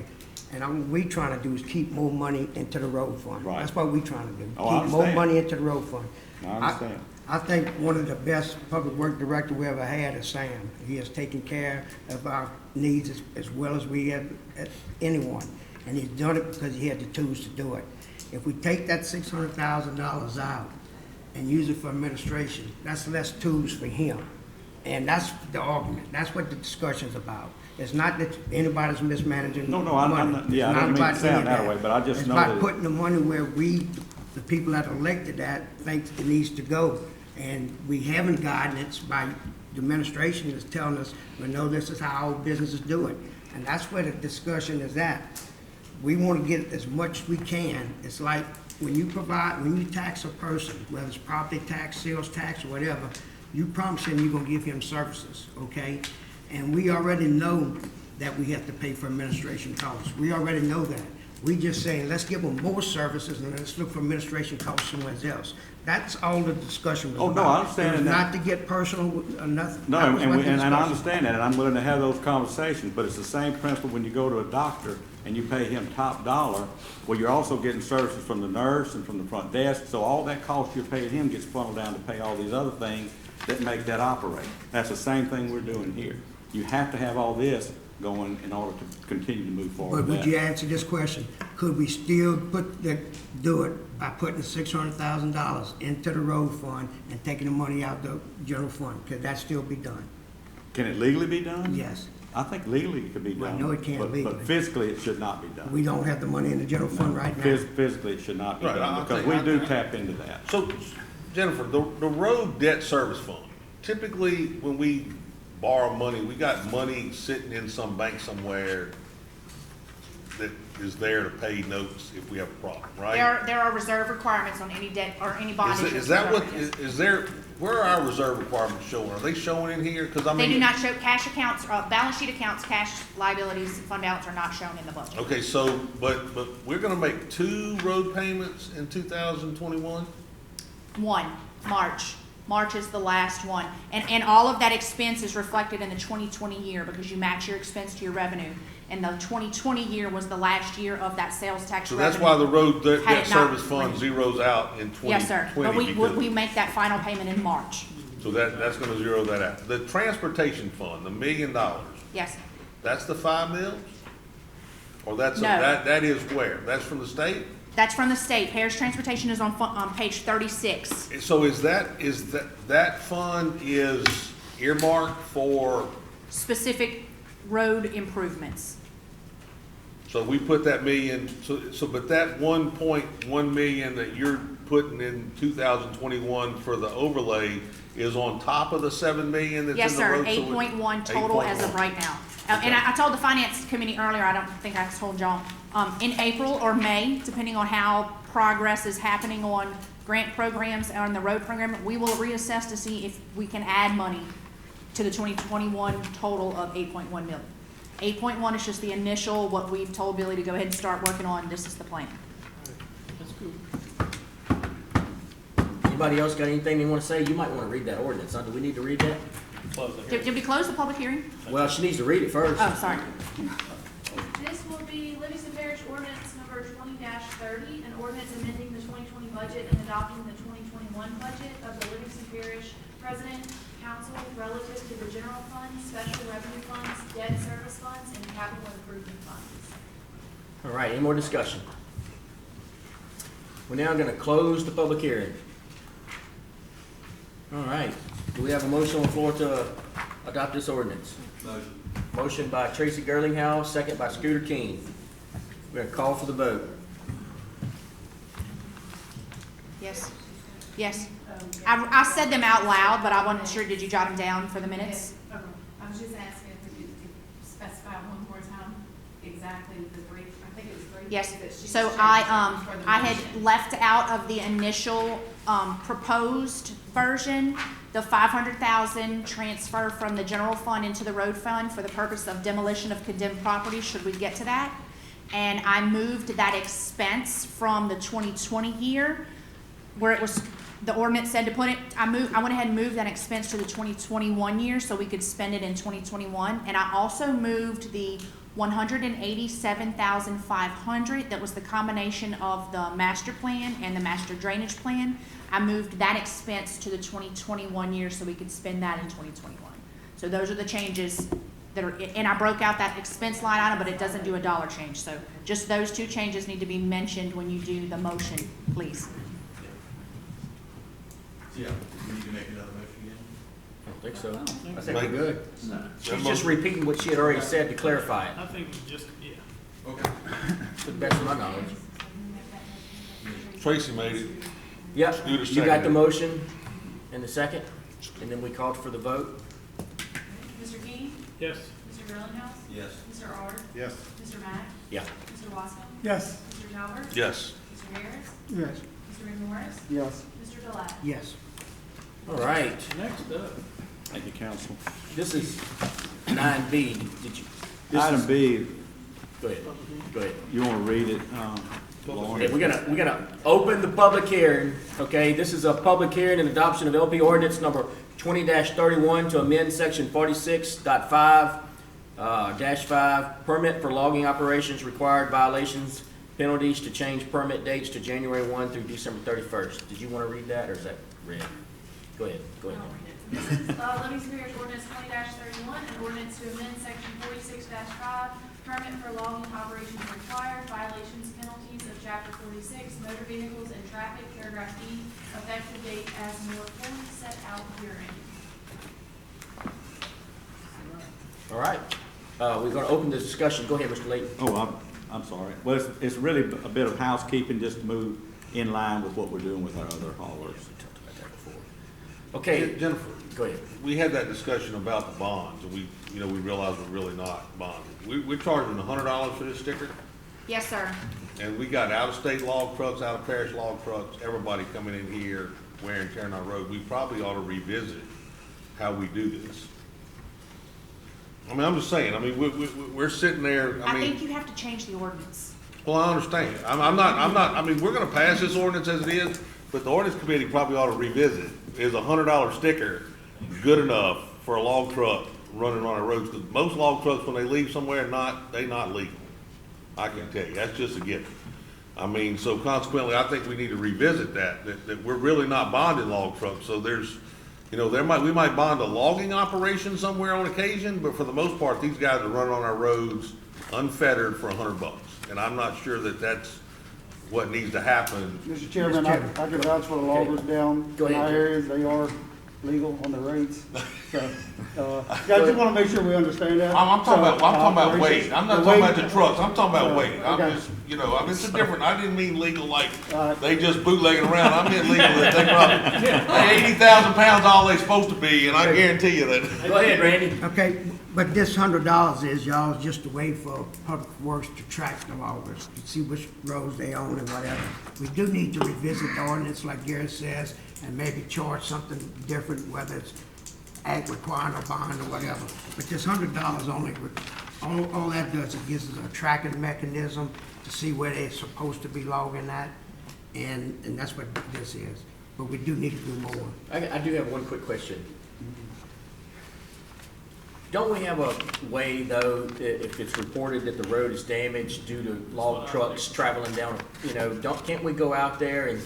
And what we trying to do is keep more money into the road fund. Right. That's what we trying to do. Oh, I Keep more understand. money into the road fund. I understand. I think one of the best public work director we ever had is Sam. He has taken care of our needs as well as we have as anyone. And he's done it because he had the tools to do it. If we take that $600,000 out and use it for administration, that's less tools for him. And that's the argument. That's what the discussion's about. It's not that anybody's mismanaging No, money. I'm not, yeah, I It's don't not mean to about sound any of that way, but I just know It's that. about putting the money where we, the people that elected that, think it needs to go. And we haven't gotten it by the administration is telling us, we know this is how our businesses do it. And that's where the discussion is at. We want to get as much as we can. It's like when you tax a person, whether it's property tax, sales tax, or whatever, you promise him you're gonna give him services, okay? And we already know that we have to pay for administration costs. We already know that. We just saying, let's give them more services and let's look for administration costs somewhere else. That's all the discussion was Oh, about. no, I understand It was that. not to get personal or nothing. No, That was what the and I discussion- understand that, and I'm willing to have those conversations, but it's the same principle when you go to a doctor and you pay him top dollar, well, you're also getting services from the nurse and from the front desk, so all that cost you're paying him gets funneled down to pay all these other things that make that operate. That's the same thing we're doing here. You have to have all this going in order to continue to move forward But with would you that. answer this question? Could we still do it by putting $600,000 into the road fund and taking the money out the general fund? Could that still be done? Can it legally be done? Yes. I think legally it could be Well, done. no, it can't but legally. physically, it should not be done. We don't have the money in the general fund right now. Physically, it should not be Right, done, I because think- we do tap into that. So, Jennifer, the road debt service fund, typically when we borrow money, we got money sitting in some bank somewhere that is there to pay notes if we have a problem, right? There are reserve requirements on any debt or any bond Is issuance. that what, program. is there, where are our reserve requirements showing? Are they showing in here? Cause I mean. They do not show cash accounts, balance sheet accounts, cash liabilities, fund balance are not shown in the budget. Okay, so, but we're gonna make 2 road payments in 2021? One, March. March is the last one. And all of that expense is reflected in the 2020 year because you match your expense to your revenue. And the 2020 year was the last year of that sales tax So revenue. that's why the road Had debt it not service fund been- zeroes out in 2020? Yes, sir. But we because- make that final payment in March. So that's gonna zero that out. The transportation fund, the $1 million, Yes. that's the 5 mils? Or that's, No. that is where? That's from the state? That's from the state. Harris Transportation is on page 36. So that fund is earmarked for, Specific road improvements. so we put that million, but that 1.1 million that you're putting in 2021 for the overlay is on top of the 7 million that's in Yes, the sir, road? So 8.1 total as of 8.1. right now. And I told the finance committee earlier, I don't think I told y'all, in April or May, depending on how progress is happening on grant programs or on the road program, we will reassess to see if we can add money to the 2021 total of 8.1 million. 8.1 is just the initial, what we've told Billy to go ahead and start working on, this is the plan. That's cool. Anybody else got anything they want to say? You might want to read that ordinance, huh? Do we need to read that? Close the hearing. Did we close the public hearing? Well, she needs to read it first. Oh, sorry. This will be Livingston Parish Ordinance number 20-30, an ordinance amending the 2020 budget and adopting the 2021 budget of the Livingston Parish President, Council relative to the general fund, special revenue funds, debt service funds, and capital improvement funds. All right, any more discussion? We're now going to close the public hearing. All right, do we have a motion on the floor to adopt this ordinance? Motion. Motion by Tracy Gerlinghouse, second by Scooter King. We're going to call for the vote. Yes. Yes. I said them out loud, but I wasn't sure, did you jot them down for the minutes? Okay. I was just asking if we could specify one more time exactly the 3, I think it was 3. Yes, that she so was changing for the I had motion. left out of the initial, proposed version, the 500,000 transfer from the general fund into the road fund for the purpose of demolition of condemned property, should we get to that. And I moved that expense from the 2020 year, where it was, the ordinance said to put it, I went ahead and moved that expense to the 2021 year so we could spend it in 2021. And I also moved the 187,500, that was the combination of the master plan and the master drainage plan. I moved that expense to the 2021 year so we could spend that in 2021. So those are the changes that are, and I broke out that expense line item, but it doesn't do a dollar change. So just those two changes need to be mentioned when you do the motion, please. Yeah, we need to make another motion again? I don't think so. I think think we're good. No. She's just repeating what she had already said to clarify it, I think it's just, yeah. Okay. to the best of my knowledge. Tracy made it. Yep, Scooter you got the seconded. motion. and the second, and then we called for the vote. Mr. King? Yes. Mr. Grillenhouse? Yes. Mr. Ard? Yes. Mr. Mack? Yeah. Mr. Waskom? Yes. Mr. Talbert? Yes. Mr. Harris? Yes. Mr. McMorris? Yes. Mr. Delat? Yes. All right, Next up. Thank you, council. this is 9B. Did you? this Item is- B, Go ahead, go ahead. you wanna read it, Lauren? Okay, we're gonna open the public hearing, okay? This is a public hearing and adoption of LP ordinance number 20-31 to amend section 46.5 -5, permit for logging operations, required violations, penalties to change permit dates to January 1 through December 31st. Did you wanna read that, or is that read? Go ahead, go ahead. I'll read it. This is, Livingston Parish Ordinance 20-31, an ordinance to amend section 46-5, permit for logging operations required, violations, penalties of chapter 46, motor vehicles and traffic, paragraph E, effective date as more fully set out herein. All right, we're gonna open the discussion. Go ahead, Mr. Layton. Oh, I'm sorry. Well, it's really a bit of housekeeping, just to move in line with what we're doing with our other haulers. Okay, Jennifer, go ahead. we had that discussion about the bonds, and we realized we're really not bonded. We're charging $100 for this sticker, Yes, sir. and we got out-of-state log trucks, out-of-parish log trucks, everybody coming in here wearing and tearing our road. We probably ought to revisit how we do this. I mean, I'm just saying, I mean, we're sitting there, I think you have to change the ordinance. well, I understand. I'm not, I mean, we're gonna pass this ordinance as it is, but the ordinance committee probably ought to revisit. Is $100 sticker good enough for a log truck running on our roads? Because most log trucks, when they leave somewhere, they not legal. I can tell you, that's just a given. I mean, so consequently, I think we need to revisit that we're really not bonding log trucks. So there's, we might bond a logging operation somewhere on occasion, but for the most part, these guys are running on our roads unfettered for $100. And I'm not sure that that's what needs to happen. Mr. Chairman, I can vouch for the loggers down Go in ahead, my Jim. areas, they are legal on the roads. So, I just wanna make sure we understand that. I'm talking about weight. I'm not The talking about weight- the trucks. I'm talking about weight. I'm okay. just, I mean, it's a different, I didn't mean legal like Alright. they just bootlegging around. I meant legal that they probably, 80,000 pounds all they supposed to be, and I guarantee you that. Go ahead, Randy. Okay, but this $100 is, y'all, just a way for Public Works to track the loggers, to see which roads they own and whatever. We do need to revisit the ordinance, like Gary says, and maybe charge something different, whether it's ag requiring a bond or whatever. But this $100 only, all that does, it gives us a tracking mechanism to see where they're supposed to be logging at, and that's what this is. But we do need to do more. I do have one quick question. Don't we have a way, though, that if it's reported that the road is damaged due to log trucks traveling down, can't we go out there and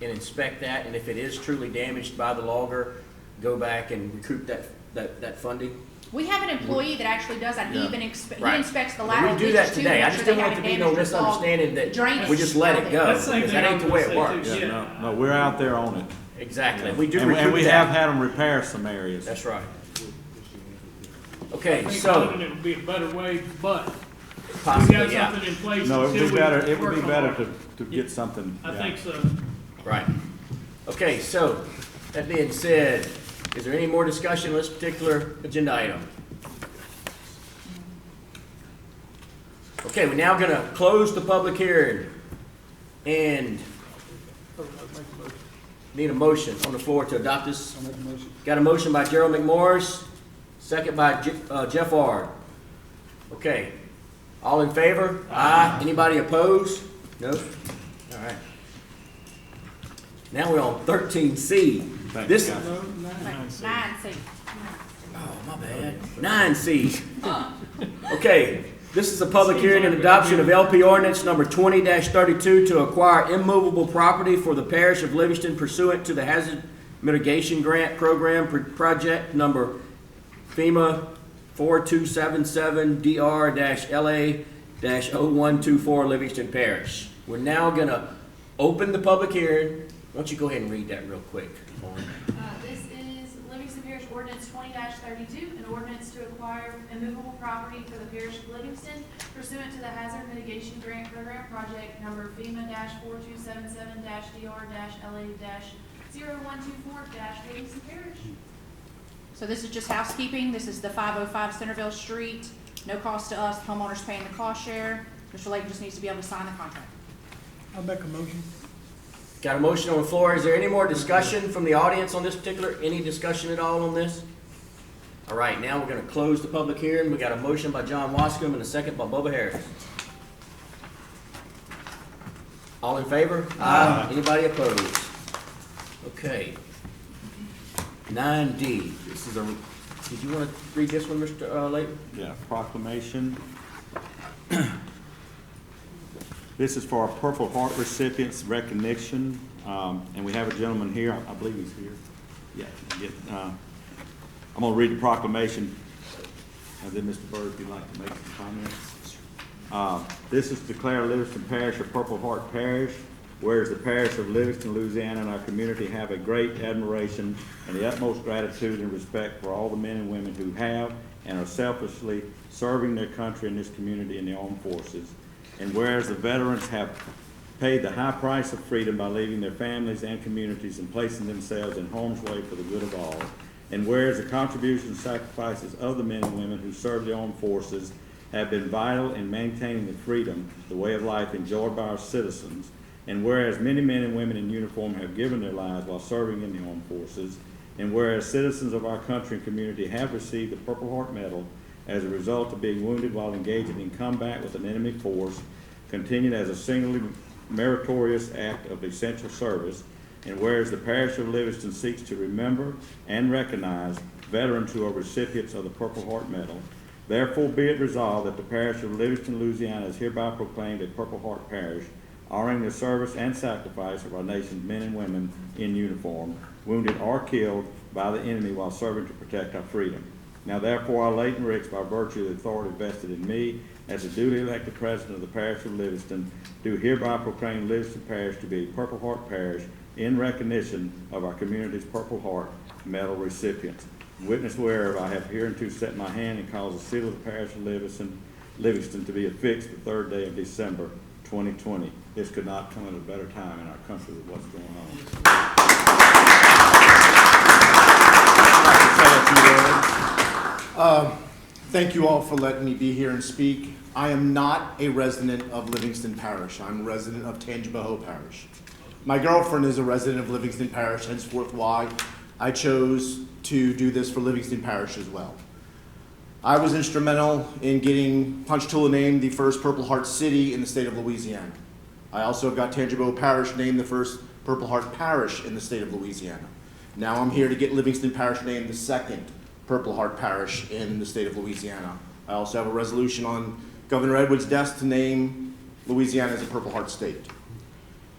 inspect that? And if it is truly damaged by the logger, go back and recoup that funding? We have an employee that actually does that. He Yeah. even he Right. inspects the We lateral do that ditch too. today. make I sure just they didn't want it to haven't be no damaged the log misunderstanding that drainage we just let it out go. there. That's the same Because thing that I ain't the was way gonna it say, works. too. Yeah, no, we're out there on it. Exactly. We do And recoup we have that. had them repair some areas. That's right. I Okay, think so funding it would be a better way, but we possibly, got yeah. something in place No, it until would be we better, it would work be on better it. to get something. I yeah. think so. Right. Okay, so, that being said, is there any more discussion on this particular agenda item? Okay, we're now gonna close the public hearing and need a motion on the floor to adopt this. I'll make a motion. Got a motion by Gerald McMorris, second by Jeff Ard. Okay, all in favor? Aye. Anybody opposed? No? All right. Now we're on 13C. Thank This, you, guys. 9C. oh, my bad. 9C. Okay, this is a public hearing and adoption of LP ordinance number 20-32 to acquire immovable property for the parish of Livingston pursuant to the Hazard Mitigation Grant Program project number FEMA 4277 DR-LA-0124 Livingston Parish. We're now gonna open the public hearing. Why don't you go ahead and read that real quick? This is Livingston Parish Ordinance 20-32, an ordinance to acquire immovable property for the parish of Livingston pursuant to the Hazard Mitigation Grant Program project number FEMA-4277-DR-LA-0124 0124-Livingston Parish. So this is just housekeeping. This is the 505 Centerville Street. No cost to us. Homeowners paying the cost share. Mr. Layton just needs to be able to sign the contract. I'll make a motion. Got a motion on the floor. Is there any more discussion from the audience on this particular, any discussion at all on this? All right, now we're going to close the public hearing. We got a motion by John Wascom and a second by Bubba Harris. All in favor? Aye. Anybody opposed? Okay. 9D. This is a, did you want to read this one, Mr. Layton? Yeah, proclamation. This is for our Purple Heart recipients recognition, and we have a gentleman here, I believe he's here. Yeah, I'm gonna read the proclamation, and then Mr. Byrd, if you'd like to make some comments. This is to declare Livingston Parish a Purple Heart Parish, whereas the parish of Livingston, Louisiana, and our community have a great admiration and the utmost gratitude and respect for all the men and women who have and are selflessly serving their country and this community in the armed forces. And whereas the veterans have paid the high price of freedom by leaving their families and communities and placing themselves in harm's way for the good of all. And whereas the contributions and sacrifices of the men and women who serve the armed forces have been vital in maintaining the freedom, the way of life enjoyed by our citizens. And whereas many men and women in uniform have given their lives while serving in the armed forces. And whereas citizens of our country and community have received the Purple Heart Medal as a result of being wounded while engaging in combat with an enemy force, continued as a singularly meritorious act of essential service, and whereas the parish of Livingston seeks to remember and recognize veterans who are recipients of the Purple Heart Medal, therefore be it resolved that the parish of Livingston, Louisiana is hereby proclaimed a Purple Heart Parish, honoring the service and sacrifice of our nation's men and women in uniform, wounded or killed by the enemy while serving to protect our freedom. Now therefore, I, Leighton Ricks, by virtue of the authority vested in me as the duly elected president of the parish of Livingston, do hereby proclaim Livingston Parish to be a Purple Heart Parish in recognition of our community's Purple Heart Medal recipients. Witness whereof I have hereunto set my hand and caused the seal of the parish of Livingston to be affixed the 3rd day of December 2020. This could not come at a better time in our country with what's going on. Thank you all for letting me be here and speak. I am not a resident of Livingston Parish. I'm a resident of Tangipahoa Parish. My girlfriend is a resident of Livingston Parish, henceforth why I chose to do this for Livingston Parish as well. I was instrumental in getting Ponchatoula named the first Purple Heart city in the state of Louisiana. I also got Tangipahoa Parish named the first Purple Heart Parish in the state of Louisiana. Now I'm here to get Livingston Parish named the second Purple Heart Parish in the state of Louisiana. I also have a resolution on Governor Edwards' desk to name Louisiana as a Purple Heart state.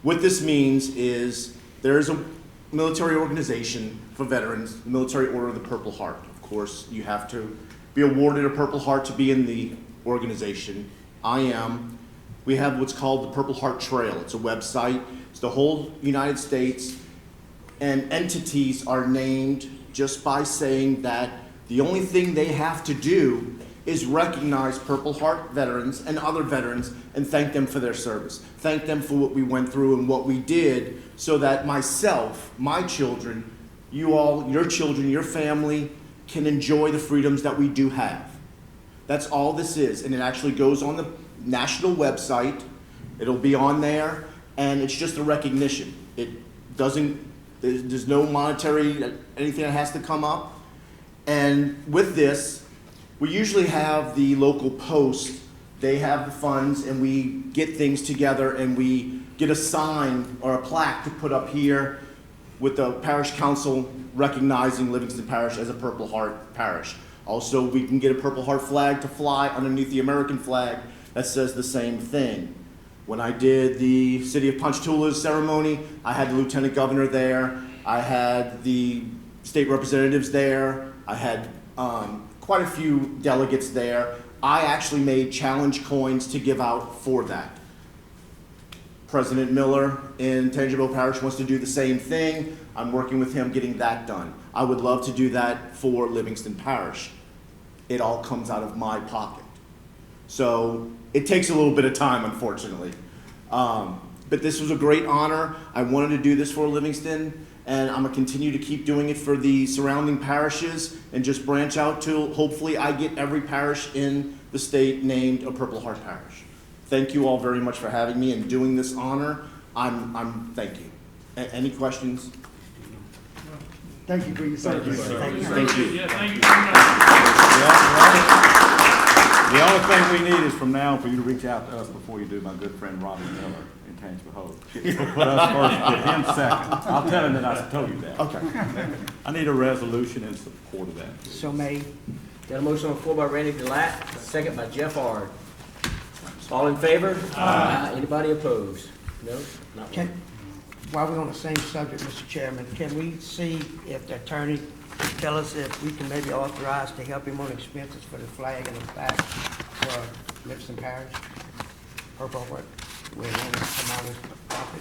What this means is there is a military organization for veterans, the Military Order of the Purple Heart. Of course, you have to be awarded a Purple Heart to be in the organization. I am. We have what's called the Purple Heart Trail. It's a website. It's the whole United States, and entities are named just by saying that the only thing they have to do is recognize Purple Heart veterans and other veterans and thank them for their service. Thank them for what we went through and what we did so that myself, my children, you all, your children, your family can enjoy the freedoms that we do have. That's all this is, and it actually goes on the national website. It'll be on there, and it's just a recognition. It doesn't, there's no monetary, anything that has to come up. And with this, we usually have the local post, they have the funds, and we get things together and we get a sign or a plaque to put up here with the parish council recognizing Livingston Parish as a Purple Heart Parish. Also, we can get a Purple Heart flag to fly underneath the American flag that says the same thing. When I did the City of Ponchatoula's ceremony, I had the Lieutenant Governor there, I had the state representatives there, I had quite a few delegates there. I actually made challenge coins to give out for that. President Miller in Tangipahoa Parish wants to do the same thing. I'm working with him getting that done. I would love to do that for Livingston Parish. It all comes out of my pocket. So it takes a little bit of time, unfortunately. But this was a great honor. I wanted to do this for Livingston, and I'm gonna continue to keep doing it for the surrounding parishes and just branch out till hopefully I get every parish in the state named a Purple Heart Parish. Thank you all very much for having me and doing this honor. Thank you. Any questions? Thank you for your service. Thank you. Yeah, thank you very much. The only thing we need is from now on for you to reach out to us before you do, my good friend Robbie Miller in Tangipahoa Hope. Put us first, get him second. I'll tell him that I told you that. Okay. I need a resolution in support of that. So made. Got a motion on the floor by Randy Delat, second by Jeff Ard. All in favor? Aye. Anybody opposed? No? Not one. While we're on the same subject, Mr. Chairman, can we see if the attorney can tell us if we can maybe authorize to help him on expenses for the flag and the plaque for Livingston Parish? Purple Heart, where it won't come out of pocket.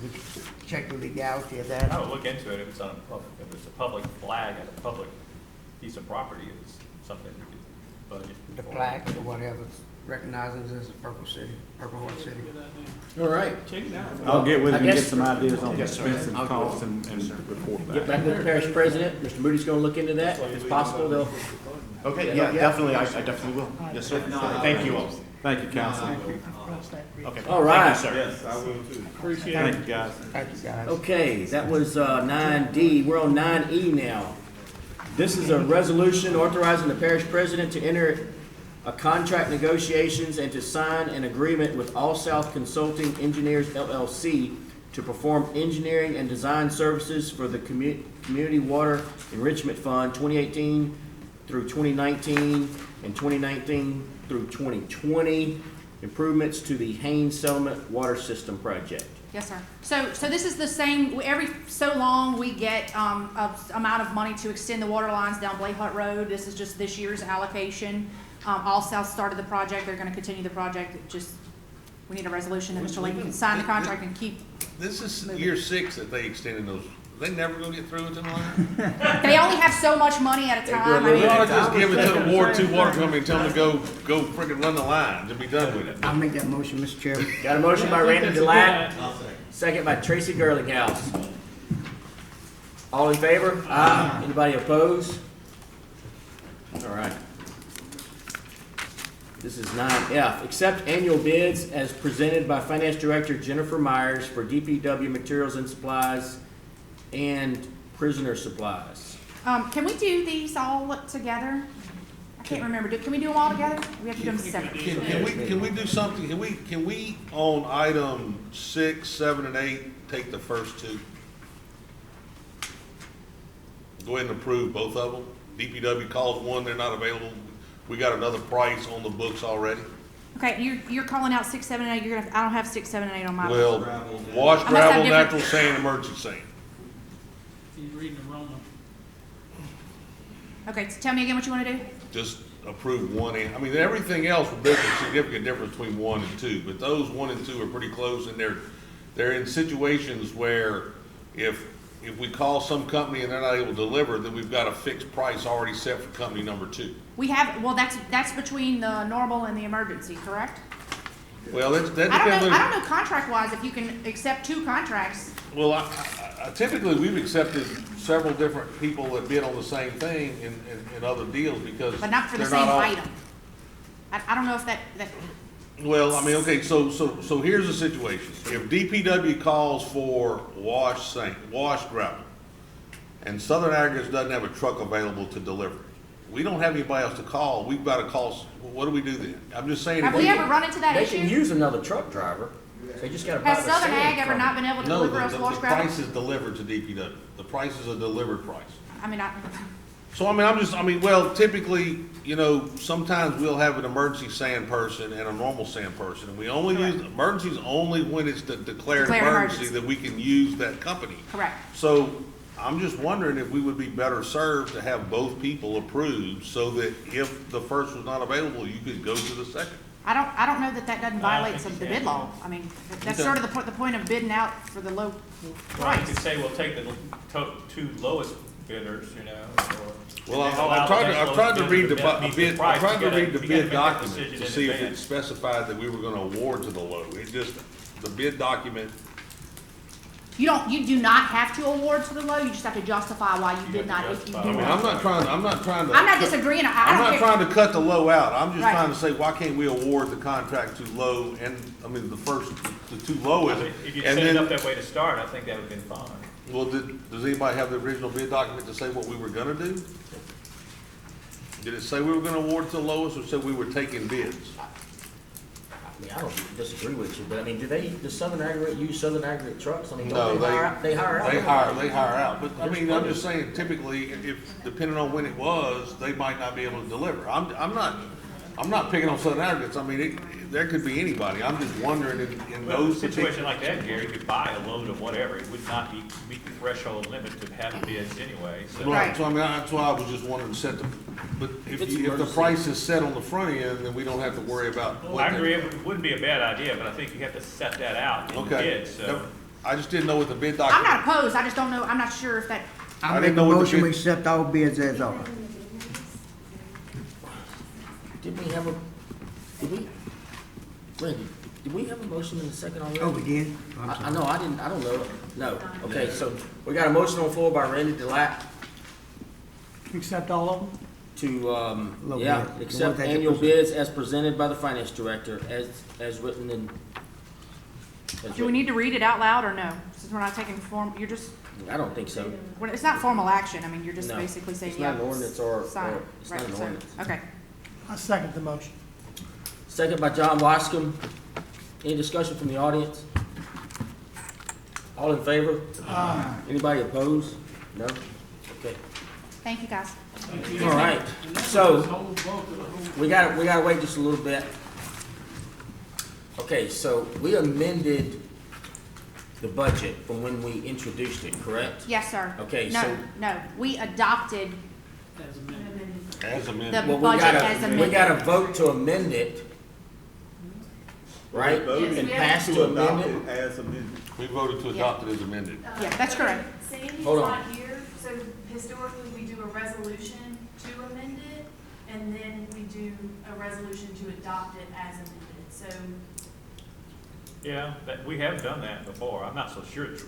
We can check the legality of that. I would look into it if it's on a public, if it's a public flag at a public piece of property, it's something you could budget. The for. plaque or whatever recognizes us as a Purple City, Purple Heart City. Good idea. All right. Check it out. I'll get with I him and get guess- some ideas on Yes, sir. expense and I'll do costs it. and report Get back. back with the parish president. Mr. Moody's gonna look into that. If it's possible, they'll. Okay, yeah, definitely, I definitely will. Yes, sir. Thank you all. Thank you, council. Okay. All right. Thank you, sir. Yes, I will too. Appreciate Thank it. you, guys. Thank you, guys. Okay, that was 9D. We're on 9E now. This is a resolution authorizing the parish president to enter a contract negotiations and to sign an agreement with All South Consulting Engineers LLC to perform engineering and design services for the Community Water Enrichment Fund 2018 through 2019 and 2019 through 2020 improvements to the Haynes Settlement Water System Project. Yes, sir. So this is the same, every so long we get, a amount of money to extend the water lines down Blayhut Road. This is just this year's allocation. All South started the project, they're gonna continue the project. It just, we need a resolution that Mr. Lincoln can sign the contract and keep. This is year 6 that they extended those. They never gonna get through with them line? They only have so much money at a time. I We ought mean, to just give it to the Ward 2 water company and tell them to go frickin' run the lines and be done with it. I'll make that motion, Mr. Chairman. Got a motion by Randy That's a good Delat, idea. second by Tracy Girlinghouse. All in favor? Aye. Anybody opposed? All right. This is 9F. Accept annual bids as presented by Finance Director Jennifer Myers for DPW materials and supplies and prisoner supplies. can we do these all together? I can't remember. Can we do them all together? We have to do them separately. Can we do something? Can we on item 6, 7, and 8 take the first 2? Go ahead and approve both of them. DPW calls one, they're not available. We got another price on the books already. Okay, you're calling out 6, 7, and 8. I don't have 6, 7, and 8 on my list. Well, wash, I must have gravel, different- natural sand, emergency sand. He's reading the wrong one. Okay, so tell me again what you want to do. Just approve one and, I mean, everything else will be a significant difference between 1 and 2, but those 1 and 2 are pretty close, and they're in situations where if we call some company and they're not able to deliver, then we've got a fixed price already set for company number 2. We have, well, that's between the normal and the emergency, correct? Well, that I depends don't on, know contract-wise if you can accept 2 contracts. well, I typically, we've accepted several different people that bid on the same thing in other deals because But not for the they're same all- item. I don't know if that, Well, I mean, okay, so here's the situation. If DPW calls for wash gravel, and Southern Aggregates doesn't have a truck available to deliver, we don't have anybody else to call, we've got to call, what do we do then? I'm just saying. have if we ever run into that They can issue? use another truck driver. They just gotta buy Has the Southern sand Ag ever from not been able to No, deliver us the wash gravel? price is delivered to DPW. The price is a delivered price. I mean, So, I mean, well, typically, sometimes we'll have an emergency sand person and a normal sand person, and we only use, emergencies only when it's the declared Declared emergency emergency. that we can use that company. correct. So, I'm just wondering if we would be better served to have both people approved, so that if the first was not available, you could go to the second. I don't know that doesn't violate some of the bid law. I mean, that's Okay. sort of the point of bidding out for the low Well, you price. could say we'll take the 2 lowest bidders, or. Well, and then allow I'm trying next to lowest read the bidder to meet bid, price. I'm trying to You gotta- read the you gotta bid make that document decision to in see if it advance. specified that we were gonna award to the low. It just, the bid document You do not have to award to the low, you just have to justify why you did not, if you I I do mean, not. I'm not trying to. I'm not disagreeing, I I'm don't not care. trying to cut the low out, I'm just Right. trying to say, why can't we award the contract to low and, I mean, the two lowest? If you and set it then- up that way to start, I think that would've been fine. Well, does anybody have the original bid document to say what we were gonna do? Did it say we were gonna award to the lowest, or said we were taking bids? I mean, I don't disagree with you, but I mean, does Southern Aggregate use Southern Aggregate trucks? I mean, No, don't they hire out? They hire out. They hire out, but I mean, I'm just saying, typically, if, depending on when it was, they might not be able to deliver. I'm not picking on Southern Aggregates, I mean, there could be anybody, I'm just wondering in Well, those a situation particular. like that, Gary, you could buy a load of whatever, it would not meet the threshold limit to have bids anyway, so. Right, so I mean, that's why I was just wanting to set the, but if It's the emergency. price is set on the front end, then we don't have to worry about what. I the- agree, it wouldn't be a bad idea, but I think you have to set that out in the Okay. bid, so. I just didn't know what the bid I'm document. not opposed, I just don't know, I'm not sure if that, I I didn't make a know what the motion, bid- we accept all bids as are. Did we have a, Randy, did we have a motion in a second already? Oh, we did? I know, I don't know. No, okay, so we got a motion on the floor by Randy Delat Accept all of them? to, Low yeah, bid. accept The ones that annual get bids as presented by the finance director, as written in. do we need to read it out loud or no? Since we're not taking form, you're just, I don't think so. it's not formal action, I mean, you're just No. basically saying, It's yeah. not an ordinance or sign it. it's not Right, an so- ordinance. Okay. I second the motion. Second by John Wascom. Any discussion from the audience? All in favor? Anybody opposed? No? Okay. Thank you, guys. All right, so we gotta wait just a little bit. Okay, so we amended the budget from when we introduced it, correct? Yes, sir. Okay, No, so- no, we adopted As amended. As amended. the Well, budget as we amended. gotta vote to amend it, right? Yes, And we pass have to amend it? As amended. We voted to adopt it as amended. Yeah, that's correct. Sandy's Hold on. not here, so historically, we do a resolution to amend it, and then we do a resolution to adopt it as amended, so. Yeah, we have done that before, I'm not so sure it's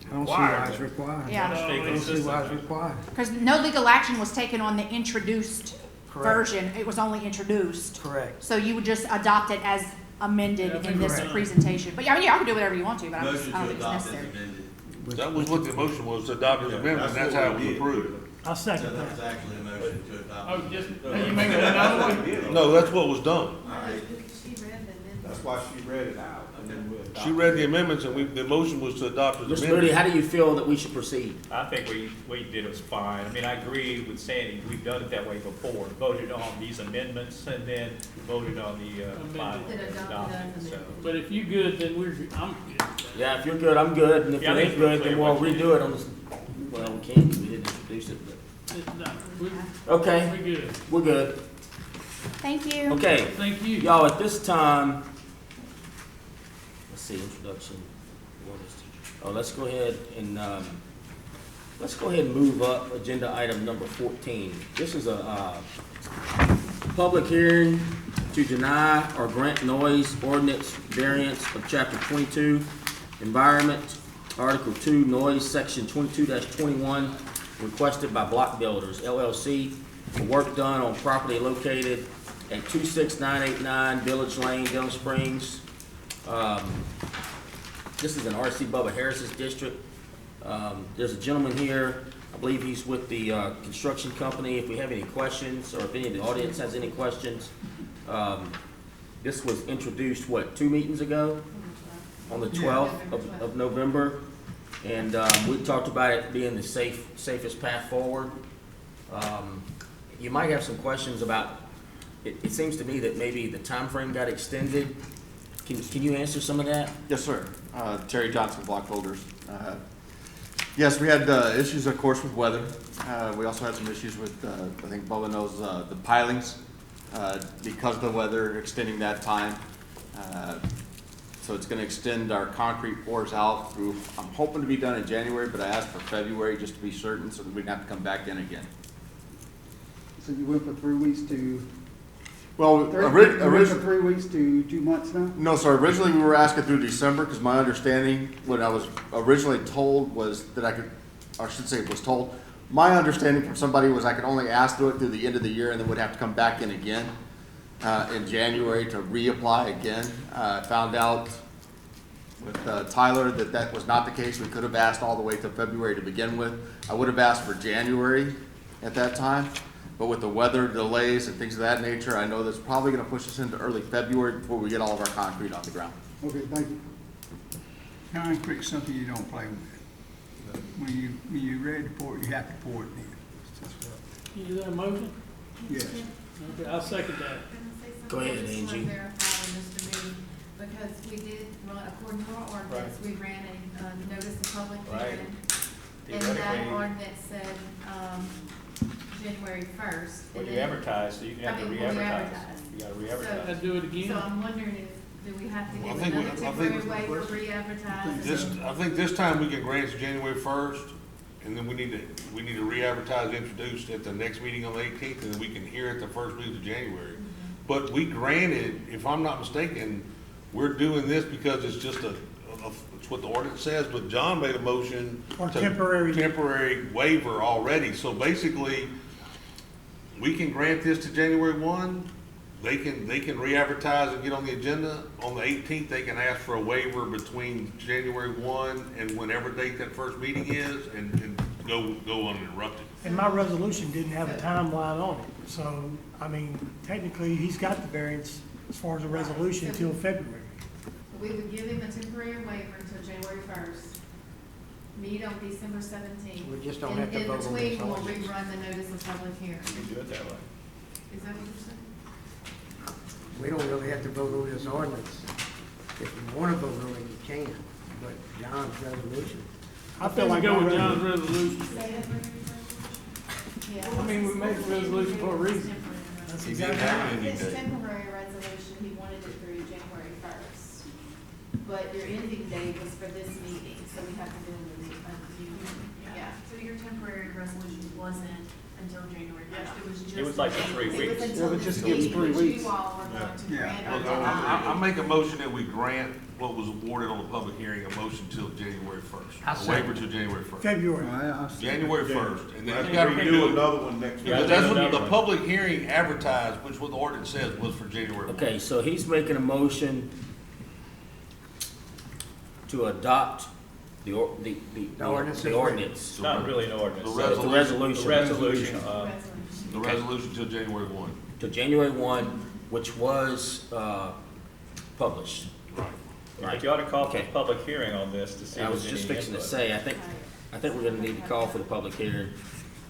I don't see why it's required. required. Yeah. but stay I don't see why it's consistent. required. Because no legal action was taken on the introduced version, it was only introduced. Correct. So you would just adopt it as amended Yeah, in this correct. presentation. But yeah, I mean, y'all can do whatever you want to, but I don't think it's necessary. That was what the motion was, to adopt as amended, and that's how it was approved. I second that. actually a motion to adopt. Oh, just, you make another one? No, that's what was done. She read the amendment. That's why she read it out, and then we'll adopt She read the amendments, and the motion was to adopt as Mr. Moody, amended. how do you feel that we should proceed? I think we did it was fine. I mean, I agree with Sandy, we've done it that way before, voted on these amendments and then voted on the final Then adopted as document, so. amended. But if you good, then I'm good. Yeah, if you're good, I'm good, and if Yeah, I it think ain't good, it's then clear we'll what you redo it on this, well, we can't, 'cause we didn't introduce it, It's not, we, but, okay, we good. we're good. Thank you. Okay, Thank you. y'all, at this time, let's see, introduction. Let's go ahead and move up agenda item number 14. This is a public hearing to deny or grant noise ordinance variance of chapter 22, environment, article 2, noise, section 22-21, requested by Block Builders LLC for work done on property located at 26989 Village Lane, Denham Springs. This is in R.C. Bubba Harris's district. There's a gentleman here, I believe he's with the construction company. If we have any questions, or if any of the audience has any questions, this was introduced, what, 2 meetings ago? On the 12th of November. And we talked about it being the safest path forward. You might have some questions about, it seems to me that maybe the time frame got extended. Can you answer some of that? Yes, sir. Terry Johnson, Block Builders. Yes, we had issues, of course, with weather. We also had some issues with, I think Bubba knows, the pilings, because of the weather extending that time. So it's gonna extend our concrete pours out through, I'm hoping to be done in January, but I asked for February just to be certain, so that we don't have to come back in again. So you went from 3 weeks to Well, We went originally, from 3 weeks to 2 months now? no, sir, originally we were asking through December, because my understanding, what I was originally told was that I could, or I should say was told, my understanding from somebody was I could only ask through it through the end of the year and then would have to come back in again, in January to reapply again. I found out with Tyler that that was not the case. We could have asked all the way to February to begin with. I would have asked for January at that time, but with the weather delays and things of that nature, I know that's probably gonna push us into early February before we get all of our concrete on the ground. Okay, thank you. Concrete's something you don't play with. When you're ready to pour it, you have to pour it in. Is that a motion? Yes. Okay, I'll second that. Can I say something? Go ahead, I just want to Angie. verify with Mr. Moody, because we did run, according to our ordinance, we ran a notice of public Right. hearing. And that Theoretically, ordinance said, January first. when you advertise, so you have to when we re-advertise. advertise. You gotta re-advertise. I'd do it So again. I'm wondering if, do we have to Well, I give think we- another I think- temporary waiver, re-advertise? I think this time we can grant it January first, and then we need to re-advertise, introduce at the next meeting on the 18th, and then we can hear it the first week of January. But we granted, if I'm not mistaken, we're doing this because it's just it's what the ordinance says, but John made a motion. For to- temporary waiver already, so basically, we can grant this to January 1, they can re-advertise and get on the agenda. On the 18th, they can ask for a waiver between January 1 and whenever date that first meeting is, and go uninterrupted. And my resolution didn't have a timeline on it, so, I mean, technically, he's got the variance as far as the resolution until February. We would give him a temporary waiver until January first, meet on December 17th. We just don't have to vote on this In between, we'll ordinance. rerun the notice of public hearing. You can do it that way. Is that what you're saying? We don't really have to vote on this ordinance. If you wanna vote on it, you can, but John's resolution. I feel We like go my with John's resolution, resolution. Yeah. I mean, we made the resolution for a reason. that's He exactly didn't have right. any His date. temporary resolution, he wanted it through January first. But your ending date was for this meeting, so we have to do yeah. So your temporary resolution wasn't until January first, it was just. It was like for 3 It weeks. was Yeah, until but this just give us meeting, 3 which weeks. you all were going to Yeah. grant or Look, I deny. make a motion that we grant what was awarded on the public hearing, a motion till January 1st. I A second. waiver till January 1st. February. January 1st, and We then have you to gotta redo redo it. another one next week. Yeah, But that's what another the one. public hearing advertised, which what the ordinance says was for January 1. Okay, so he's making a motion to adopt the ordinance the is ordinance. It's not really an ordinance. The It's a resolution. The resolution, Resolution. The resolution till January 1. To January 1, which was published. but you ought to call for a Okay. public hearing on this to see I if was there's just any fixing to input. say, I think we're gonna need to call for the public hearing.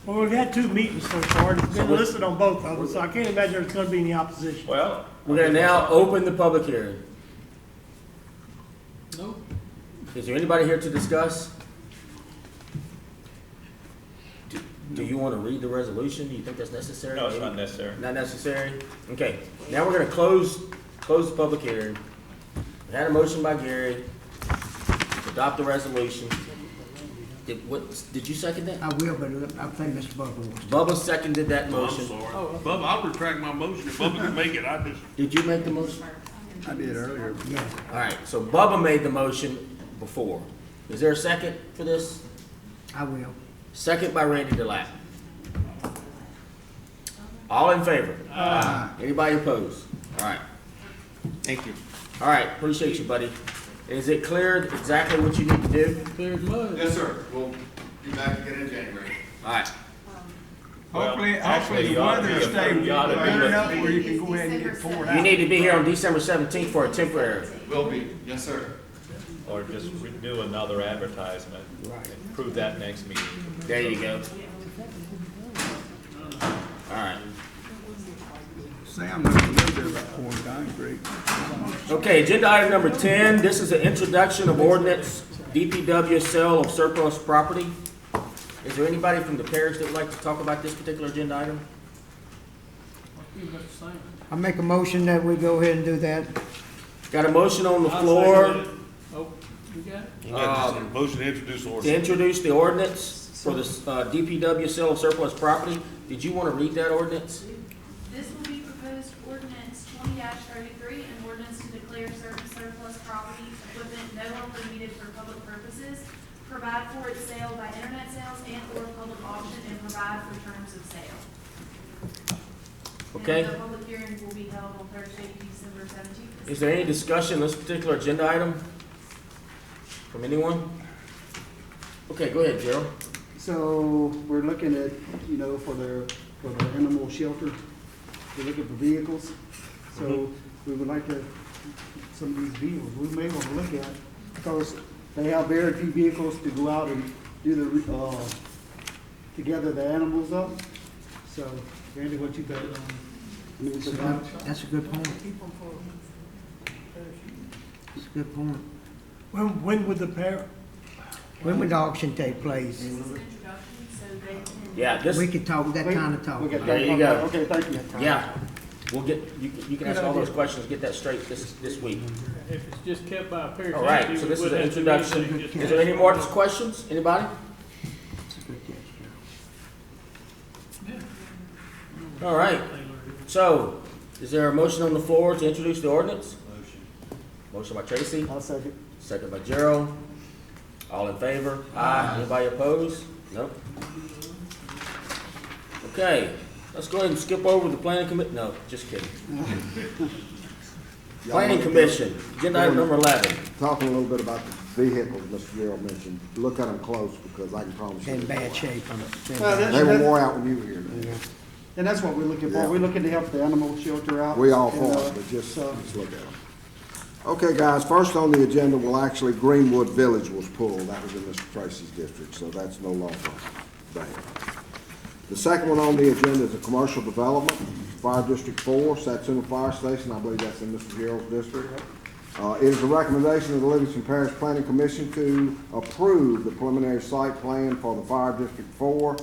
Well, we've had 2 meetings so far, and it's been what- listed on both of them, so I can't imagine there's gonna be any opposition. Well. We're gonna now open the public hearing. Nope. Is there anybody here to discuss? Do you wanna read the resolution? Do you think that's necessary? No, it's not necessary. Not necessary? Okay, now we're gonna close the public hearing. We had a motion by Gary to adopt the resolution. Did you second that? I will, but I think Mr. Butler wants to. Bubba seconded that I'm motion. sorry. Bubba, I'll retract my motion. If Bubba can make it, I just. Did you make the motion? I did earlier. Yeah, All right, so Bubba made the motion before. Is there a second for this? I will. Second by Randy Delap. All in favor? Anybody opposed? All right. Thank you. All right, appreciate you, buddy. Is it clear exactly what you need to do? Clear as mud. Yes, sir. We'll be back again in January. All right. Well, Hopefully actually, the you ought to weather be stay approved. You ought to be clear with- enough where you can go ahead and get poured You out. need to be here on December 17th for a temporary. Will be. Yes, sir. Or just do another advertisement. Right. And prove that next meeting. There you go. All right. Sam knows a little bit about pouring concrete. Okay, agenda item number 10, this is an introduction of ordinance DPW sale of surplus property. Is there anybody from the parish that would like to talk about this particular agenda item? You got the same. I make a motion that we go ahead and do that. Got a motion on the I'll floor second it. Oh, you got it? You got this motion to introduce to ordinance. introduce the ordinance for the DPW sale of surplus property. Did you want to read that ordinance? This will be proposed ordinance 20-33, an ordinance to declare certain surplus property, equipment no longer needed for public purposes, provide for its sale by internet sales and/or public auction, and provide for terms of sale. Okay. And the public hearing will be held on Thursday, December 17th. Is there any discussion on this particular agenda item from anyone? Okay, go ahead, Gerald. So we're looking at, for the animal shelter, we're looking for vehicles. So we would like to, some of these vehicles, we may want to look at, because they have very few vehicles to go out and do to gather the animals up. So, Randy, what you got? That's a good point. That's a good point. When would the When would the auction take place? This is an introduction, so they can. Yeah, this, We can talk, we got time to talk. We got There you go. Okay, thank you. yeah, we'll get, you can ask all those questions, get that straight this week. If it's just kept by a parish All right, entity, so we this is would an have to do introduction. anything, just- Is there any more questions? Anybody? All right, so, is there a motion on the floor to introduce the ordinance? Motion by Tracy, I'll second. second by Gerald. All in favor? Aye. Anybody opposed? Nope. Okay, let's go ahead and skip over the planning no, just kidding. Planning commission, agenda item number 11. Talking a little bit about the vehicles Mr. Gerald mentioned, look at them close because I can promise you. In bad shape. They were wore out when you were here. And that's what we're looking for. Yeah. We're looking to help the animal shelter out. We all And, for it, but just look at them. Okay, guys, first on the agenda, well, actually, Greenwood Village was pulled. That was in Mr. Tracy's district, so that's no longer there. The second one on the agenda is a commercial development, Fire District 4, Satsuma Fire Station. I believe that's in Mr. Gerald's district. It is a recommendation of the Livingston Parish Planning Commission to approve the preliminary site plan for the Fire District 4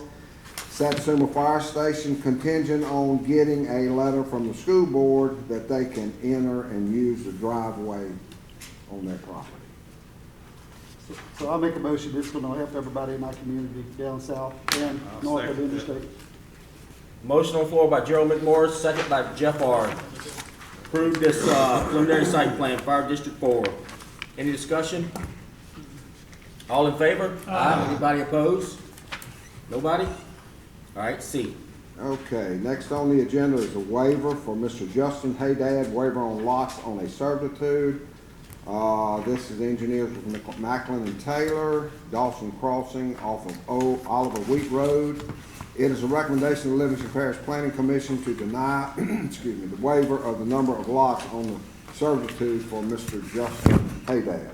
Satsuma Fire Station contingent on getting a letter from the school board that they can enter and use the driveway on their property. So I'll make a motion. This is going to help everybody in my community down south and north of the interstate. Motion on the floor by Gerald McMorris, second by Jeff Ard. Approve this preliminary site plan, Fire District 4. Any discussion? All in favor? Aye. Anybody opposed? Nobody? All right, C. Okay, next on the agenda is a waiver for Mr. Justin Haydad, waiver on lots on a servitude. This is engineers with Macklin and Taylor, Dawson Crossing off of Oliver Wheat Road. It is a recommendation of the Livingston Parish Planning Commission to deny, excuse me, the waiver of the number of lots on the servitude for Mr. Justin Haydad.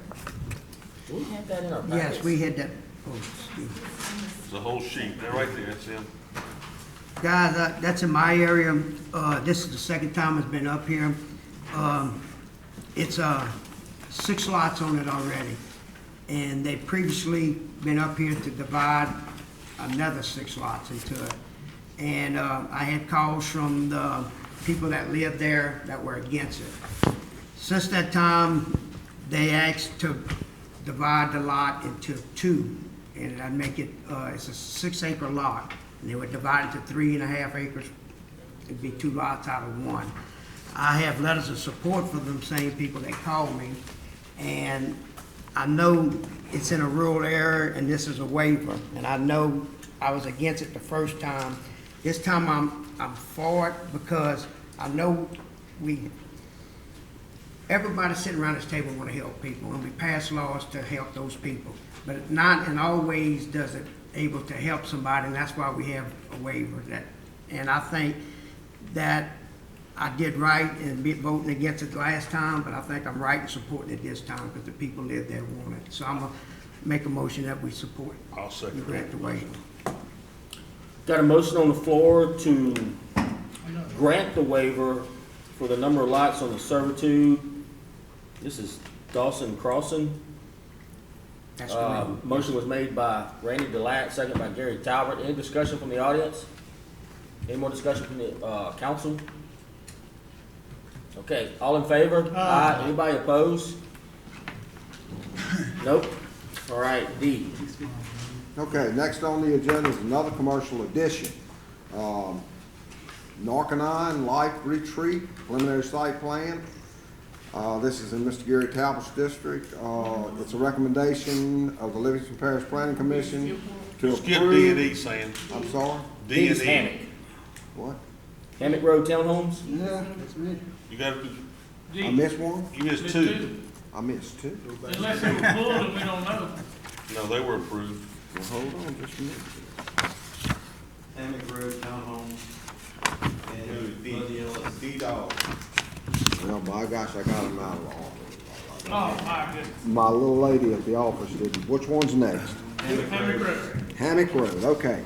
Do we have that in our packets? Yes, we had that. Oh, excuse me. It's a whole sheet, they're right there, that's him. Guys, that's in my area. This is the second time it's been up here. It's 6 lots on it already. And they've previously been up here to divide another 6 lots into it. And I had calls from the people that live there that were against it. Since that time, they asked to divide the lot into 2. And I'd make it, it's a 6-acre lot. And they would divide it to 3.5 acres. It'd be 2 lots out of 1. I have letters of support for them same people that called me. And I know it's in a rural area and this is a waiver. And I know I was against it the first time. This time I'm for it because I know everybody sitting around this table want to help people, and we pass laws to help those people. But not in all ways does it able to help somebody, and that's why we have a waiver. And I think that I did right in voting against it last time, but I think I'm right in supporting it this time because the people live there want it. So I'm gonna make a motion that we support. I'll second and grant the waiver. Got a motion on the floor to grant the waiver for the number of lots on the servitude. This is Dawson Crossing. That's correct. Motion was made by Randy Delat, second by Gary Talbot. Any discussion from the audience? Any more discussion from the council? Okay, all in favor? Aye. Anybody opposed? Nope. All right, D. Okay, next on the agenda is another commercial addition. Narcanine Life Retreat, preliminary site plan. This is in Mr. Gary Talbot's district. It's a recommendation of the Livingston Parish Planning Commission to Skip approve. D and E, Sam. I'm sorry? D and D's E. Hammock. What? Hammock Road Townhomes? Yeah, that's me. You got, I missed one? you missed Missed two. I missed two. Unless it was pulled and we don't know. No, they were approved. Well, hold on just a minute. Hammock Road Townhome and D-Dog. Well, by gosh, I got them out of the office. Oh, my goodness. My little lady at the office did. Which one's next? Hammock Road. Hammock Road, okay.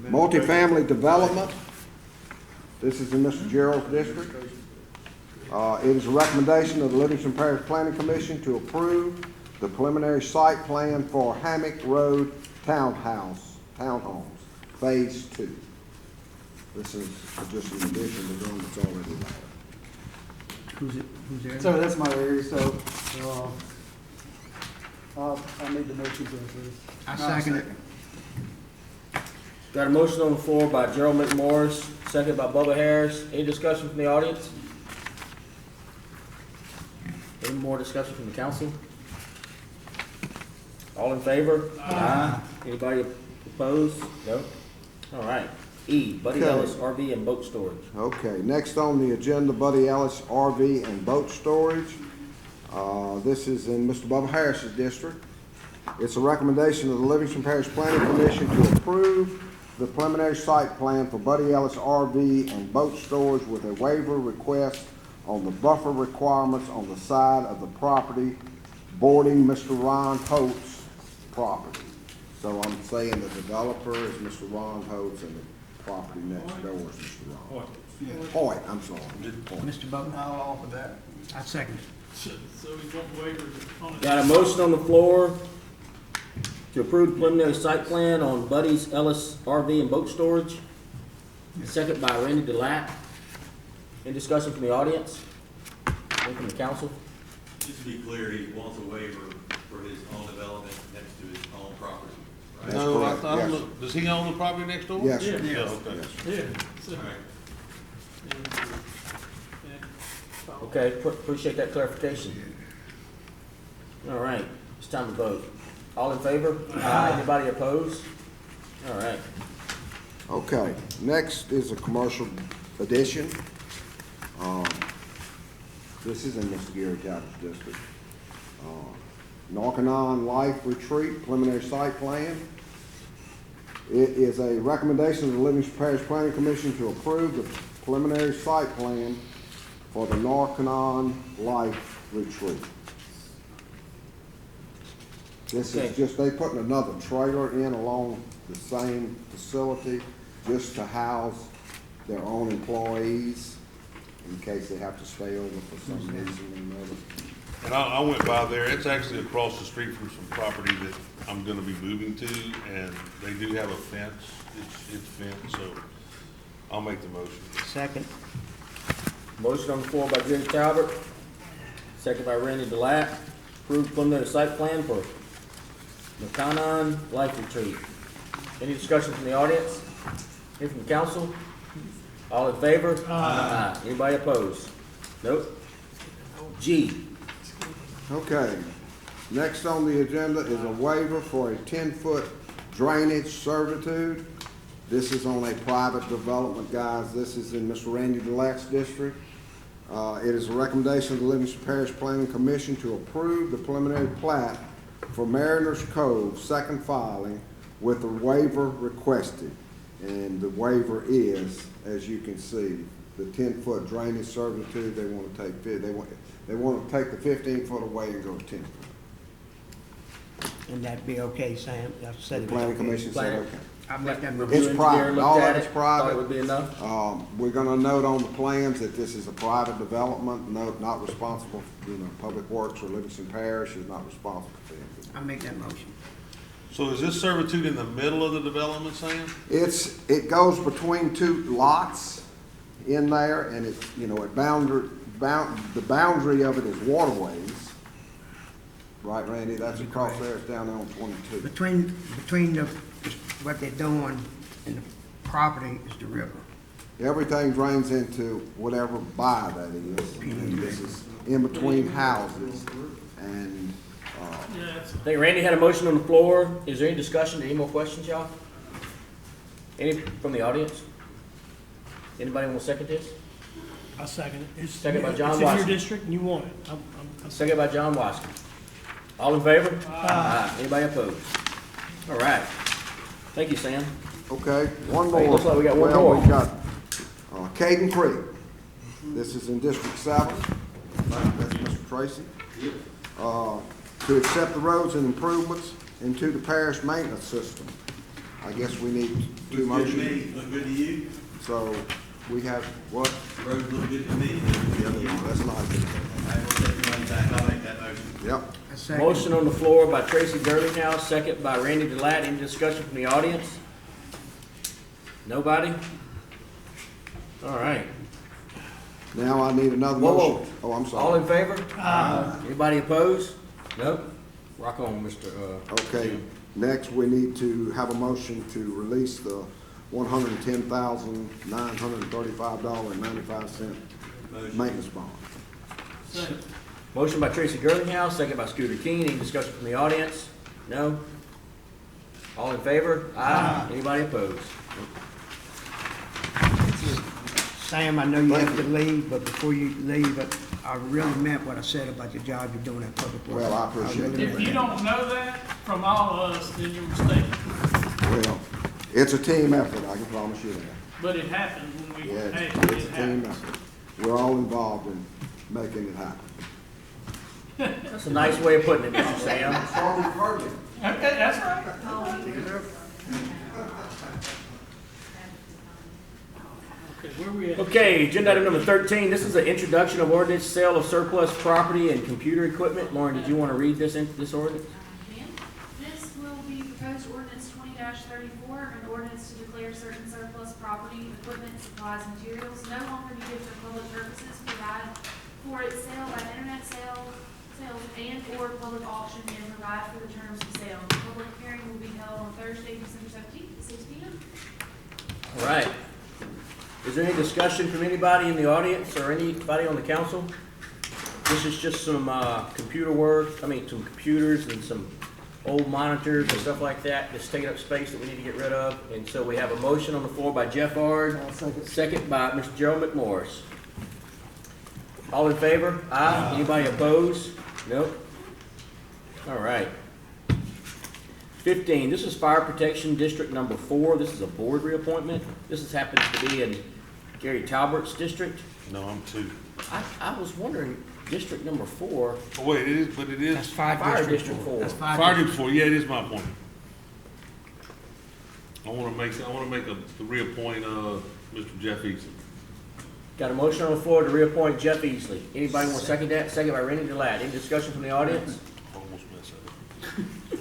Multifamily development. This is in Mr. Gerald's district. It is a recommendation of the Livingston Parish Planning Commission to approve the preliminary site plan for Hammock Road townhomes, Phase 2. This is just in addition to the one that's already there. Who's there? So that's my area, so, I made the motion to approve. I second it. Got a motion on the floor by Gerald McMorris, second by Bubba Harris. Any discussion from the audience? Any more discussion from the council? All in favor? Aye. Anybody opposed? No? All right. E, Buddy Okay. Ellis RV and boat storage. Okay, next on the agenda, Buddy Ellis RV and boat storage. This is in Mr. Bubba Harris's district. It's a recommendation of the Livingston Parish Planning Commission to approve the preliminary site plan for Buddy Ellis RV and boat storage with a waiver request on the buffer requirements on the side of the property bordering Mr. Ron Holt's property. So I'm saying the developer is Mr. Ron Holt's and the property next door is Mr. Ron. Hoyt, I'm sorry. Hoyt. Mr. Bowden? I'll offer that. I second. So we want waivers on it. Got a motion on the floor to approve preliminary site plan on Buddy's Ellis RV and boat storage. Second by Randy Delat. Any discussion from the audience? Any from the council? Just to be clear, he wants a waiver for his own development next to his own property, right? That's No, I correct, thought, yes. Does he own the property next door? Yes, sir. Yeah. Yeah, okay. Yeah. So- All right. Okay, appreciate that clarification. All right, it's time to vote. All in favor? Aye. Anybody opposed? All right. Okay, next is a commercial addition. This is in Mr. Gary Talbot's district. Narcanine Life Retreat, preliminary site plan. It is a recommendation of the Livingston Parish Planning Commission to approve the preliminary site plan for the Narcanine Life Retreat. This Okay. is just, they putting another trailer in along the same facility just to house their own employees in case they have to stay over for some reason or another. And I went by there, it's actually across the street from some property that I'm gonna be moving to, and they do have a fence, it's fenced, so I'll make the motion. Second. Motion on the floor by Jerry Talbot, second by Randy Delat. Approved preliminary site plan for Narcanine Life Retreat. Any discussion from the audience? Any from the council? All in favor? Aye. Anybody opposed? Nope. G, Okay, next on the agenda is a waiver for a 10-foot drainage servitude. This is on a private development, guys. This is in Mr. Randy Delat's district. It is a recommendation of the Livingston Parish Planning Commission to approve the preliminary plat for Mariners Cove, second filing, with the waiver requested. And the waiver is, as you can see, the 10-foot drainage servitude, they want to take, they want to take the 15-foot away and go to 10 foot. And that'd be okay, Sam? That's said The it was planning okay. commission said Planning. okay. I make that review It's engineer private. looked All at of it's it, private. thought it would be enough. We're gonna note on the plans that this is a private development, not responsible, Public Works or Livingston Parish is not responsible for anything. I make that motion. So is this servitude in the middle of the development, Sam? It goes between two lots in there, and it's, the boundary of it is waterways. Right, Randy? That's across there, it's down there on 22. Between what they're doing and the property is the river. everything drains into whatever by that is. And this is in between houses, and, Yeah, it's, I think Randy had a motion on the floor. Is there any discussion? Any more questions, y'all? Any from the audience? Anybody want to second this? I second it. It's- Second by John It's in your Watson. district and you want it. Second by John Wasky. All in favor? Aye. Anybody opposed? All right. Thank you, Sam. okay, one more. Hey, looks like we got one Well, more. we got, Caden Creek. This is in District 7. That's Mr. Tracy. To accept the roads and improvements into the parish maintenance system. I guess we need two motions. Look good to you. So we have, what? Roads look good to me. Yeah, that's nice. I will take the money back. I'll make that motion. Yep. I second. Motion on the floor by Tracy Dirlinghouse, second by Randy Delat. Any discussion from the audience? Nobody? All right. Now I need another Whoa, motion. whoa. Oh, I'm All sorry. in favor? Anybody opposed? Nope. Rock on, Mr. Okay, Jim. next we need to have a motion to release the $110,935.95 maintenance bond. second. Motion by Tracy Girlinghouse, second by Scooter King. Any discussion from the audience? No? All in favor? Aye. Anybody opposed? Sam, I know you have to leave, but before you leave, I really meant what I said about the job you're doing at Public Works. Well, I appreciate really it. If meant you that. don't know that from all of us, then you're mistaken. Well, it's a team effort, I can promise you that. But it happens when we, Yeah, hey, it's it a team happens. effort. We're all involved in making it happen. That's a nice way of putting it, Mr. Sam. Okay, that's right. Okay, where we at? Okay, agenda item number 13. This is an introduction of ordinance, sale of surplus property and computer equipment. Lauren, did you want to read this ordinance? This will be proposed ordinance 20-34, an ordinance to declare certain surplus property, equipment, supplies, and materials no longer needed for public purposes, provide for its sale by internet sales and/or public auction, and provide for the terms of sale. The public hearing will be held on Thursday, December 17th at 6 p.m. All right. Is there any discussion from anybody in the audience or anybody on the council? This is just some computer work, some computers and some old monitors and stuff like that that's taking up space that we need to get rid of. And so we have a motion on the floor by Jeff Ard, second by Mr. Gerald McMorris. All in favor? Aye. Anybody opposed? Nope. All right. 15, this is Fire Protection District Number 4. This is a board reappointment. This happens to be in Gary Talbert's district. No, I'm 2. I was wondering, District Number 4, Oh, wait, it is, but it is. That's Fire Fire District District 4. 4. That's Fire Fire District. District 4, yeah, it is my appointment. I wanna make to reappoint, Mr. Jeff Eason. Got a motion on the floor to reappoint Jeff Easley. Anybody want to second that? Second by Randy Delat. Any discussion from the audience? Almost messed up.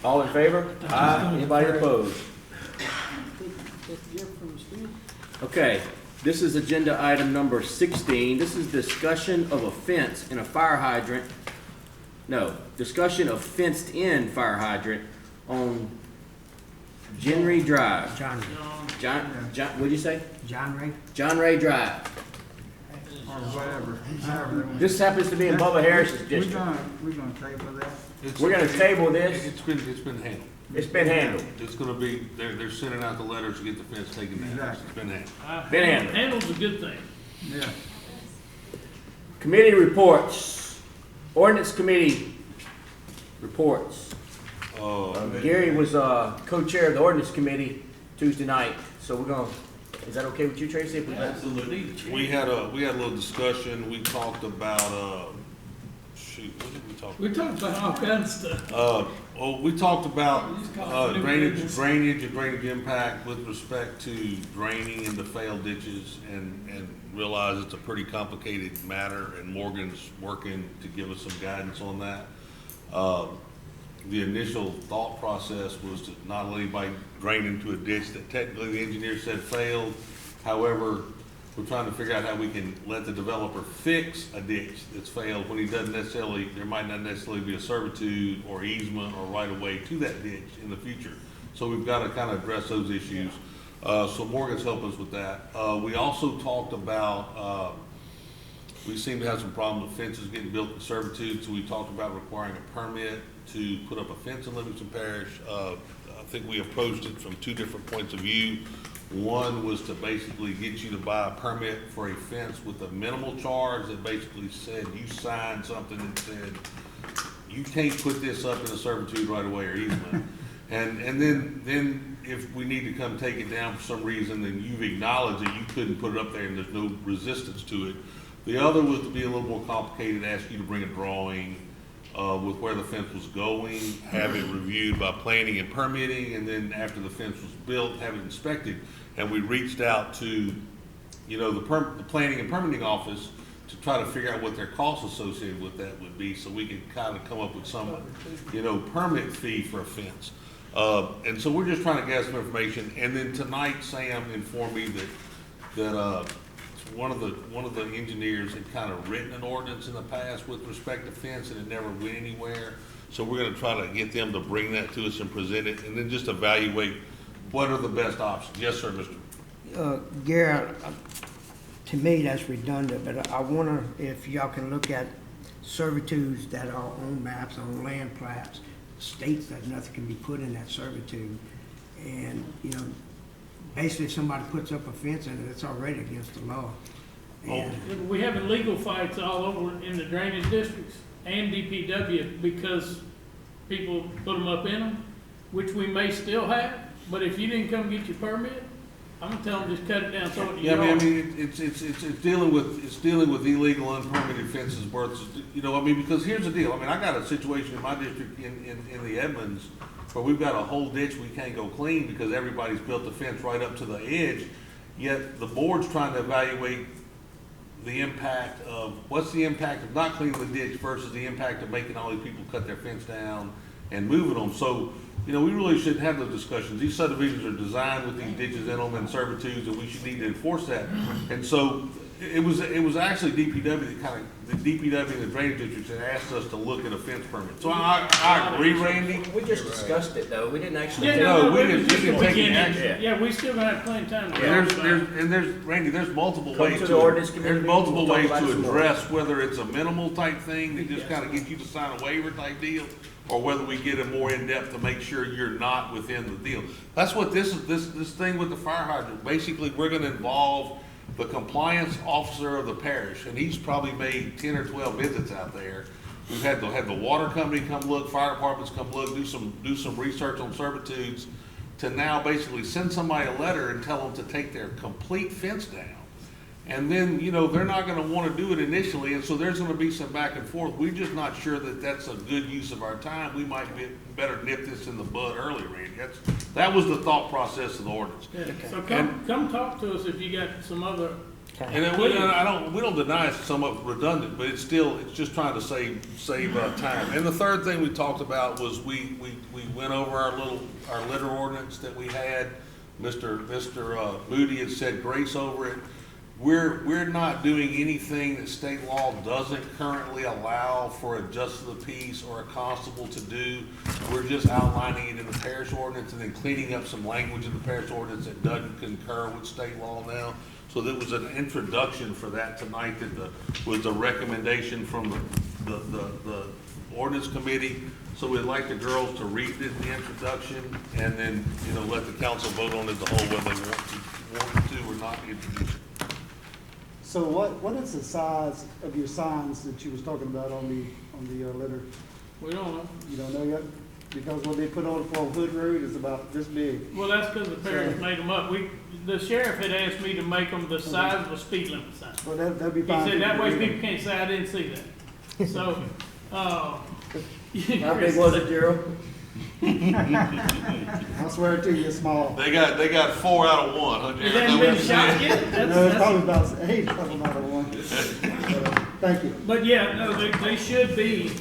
All in favor? Aye. Anybody opposed? Okay, this is agenda item number 16. This is discussion of a fence in a fire hydrant. No, discussion of fenced-in fire hydrant on Genry Drive. John What'd you say? Ray? John Ray Drive. Or whatever. However they want. This happens to be in Bubba Harris's We're district. gonna table that. We're gonna table this. It's been handled. It's been handled. It's gonna be, they're sending out the letters to get the fence taken down. Exactly. It's been handled. Been handled. Handle's a good thing. Yeah. Committee reports. Ordinance Committee reports. Gary was co-chair of the Ordinance Committee Tuesday night, so we're gonna, is that okay with you, Tracy? If we let- Absolutely. We had a little discussion, we talked about, what did we talk about? We talked about all kinds of stuff. We talked about, drainage business. and drainage impact with respect to draining into failed ditches and realize it's a pretty complicated matter and Morgan's working to give us some guidance on that. The initial thought process was to not let anybody drain into a ditch that technically the engineer said failed. However, we're trying to figure out how we can let the developer fix a ditch that's failed when he doesn't necessarily, there might not necessarily be a servitude or easement or right of way to that ditch in the future. So we've got to kind of address those issues. So Morgan's helped us with that. We also talked about, we seem to have some problem with fences getting built in servitude, so we talked about requiring a permit to put up a fence in Livingston Parish. I think we approached it from two different points of view. One was to basically get you to buy a permit for a fence with a minimal charge that basically said you signed something that said you can't put this up in a servitude right away or easement. And then if we need to come take it down for some reason, then you've acknowledged that you couldn't put it up there and there's no resistance to it. The other was to be a little more complicated, ask you to bring a drawing with where the fence was going, have it reviewed by planning and permitting, and then after the fence was built, have it inspected. And we reached out to, the planning and permitting office to try to figure out what their costs associated with that would be, so we could kind of come up with some, permit fee for a fence. And so we're just trying to gather some information. And then tonight, Sam informed me that one of the engineers had kind of written an ordinance in the past with respect to fence, and it never went anywhere. So we're gonna try to get them to bring that to us and present it, and then just evaluate what are the best options. Yes, sir, Mr. Gary, to me, that's redundant, but I wonder if y'all can look at servitudes that are on maps, on land plats, states that nothing can be put in that servitude. And, basically if somebody puts up a fence in it, it's already against the law. And We having legal fights all over in the drainage districts and DPW because people put them up in them, which we may still have, but if you didn't come get your permit, I'm gonna tell them just cut it down, throw it in the Yeah, yard. I mean, it's dealing with illegal, unpermitted fences versus, because here's the deal. I mean, I got a situation in my district in the Edmonds where we've got a whole ditch we can't go clean because everybody's built the fence right up to the edge. Yet the board's trying to evaluate the impact of, what's the impact of not cleaning the ditch versus the impact of making all these people cut their fence down and moving them. So, we really shouldn't have those discussions. These subdivisions are designed with these ditches in them and servitudes, and we should need to enforce that. And so it was actually DPW that the DPW and the drainage districts that asked us to look at a fence permit. So I agree, Randy. We just discussed it, though. We didn't actually. Yeah, No, we it was didn't just take the any beginning. action. Yeah, we still gonna have plenty of time to And talk about it. Randy, there's multiple Come ways to the ordinance to, committee there's multiple meeting, we'll ways talk about to it some more. address whether it's a minimal type thing that just kind of gets you to sign a waiver type deal, or whether we get it more in depth to make sure you're not within the deal. That's what this thing with the fire hydrant. Basically, we're gonna involve the compliance officer of the parish, and he's probably made 10 or 12 visits out there. We've had the water company come look, fire departments come look, do some research on servitudes, to now basically send somebody a letter and tell them to take their complete fence down. And then, they're not gonna wanna do it initially, and so there's gonna be some back and forth. We're just not sure that that's a good use of our time. We might better nip this in the bud early, Randy. That was the thought process of the ordinance. Yeah, so come talk to us if you got some other. And then we don't deny it's somewhat redundant, but it's just trying to save time. And the third thing we talked about was we went over our litter ordinance that we had. Mr. Moody had said grace over it. We're not doing anything that state law doesn't currently allow for a justice of the peace or a constable to do. We're just outlining it in the parish ordinance and then cleaning up some language in the parish ordinance that doesn't concur with state law now. So there was an introduction for that tonight that was a recommendation from the ordinance committee. So we'd like the girls to read it in the introduction and then, let the council vote on it as a whole, whether they want to or not introduce it. So what is the size of your signs that you was talking about on the letter? We don't know. You don't know yet? Because what they put on for Hood Road is about this big. Well, that's because the parish made them up. The sheriff had asked me to make them the size of a speed limit sign. Well, that'd be He fine. said that way people can't say I didn't see that. So, How big was it, Gerald? I swear to you, it's small. They got 4 out of 1, huh, it Jared? hasn't been shot yet. No, it's probably about 8 of them out of 1. Thank you. But yeah, no, they should be,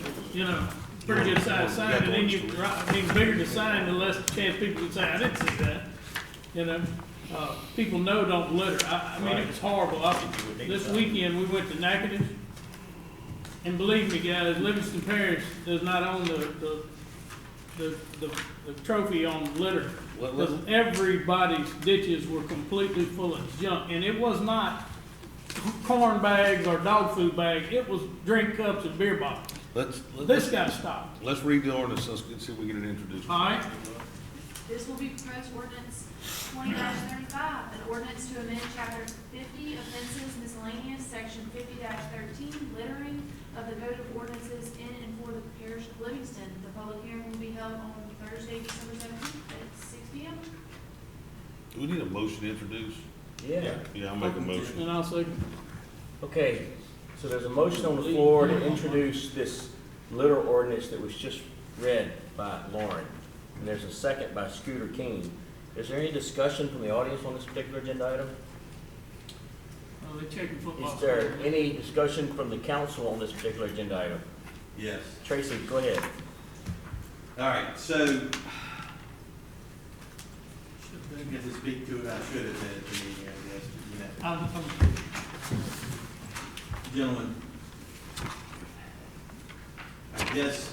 pretty good size sign, and then the bigger the sign, the less chance people can say, I didn't see that, people know don't litter. I mean, it was horrible. This weekend, we went to Natchitoches, and believe me, guys, Livingston Parish does not own the the trophy on litter. Let- Because everybody's ditches were completely full of junk, and it was not corn bags or dog food bags, it was drink cups and beer bottles. This got stopped, Let's read the ordinance, let's see if we get it introduced. all right? This will be proposed ordinance 20-35, an ordinance to amend chapter 50 offenses miscellaneous, section 50-13, littering of the code of ordinances in and for the parish of Livingston. The public hearing will be held on Thursday, December 17th at 6 p.m. Do we need a motion to introduce? Yeah. Yeah, I'll make a motion. And I'll say, Okay, so there's a motion on the floor to introduce this litter ordinance that was just read by Lauren. And there's a second by Scooter King. Is there any discussion from the audience on this particular agenda item? oh, they checking football. Is there any discussion from the council on this particular agenda item? Yes. Tracy, go ahead. All right, so, I guess to speak to it, I should have been at the meeting, I guess, you know. Gentlemen, I guess,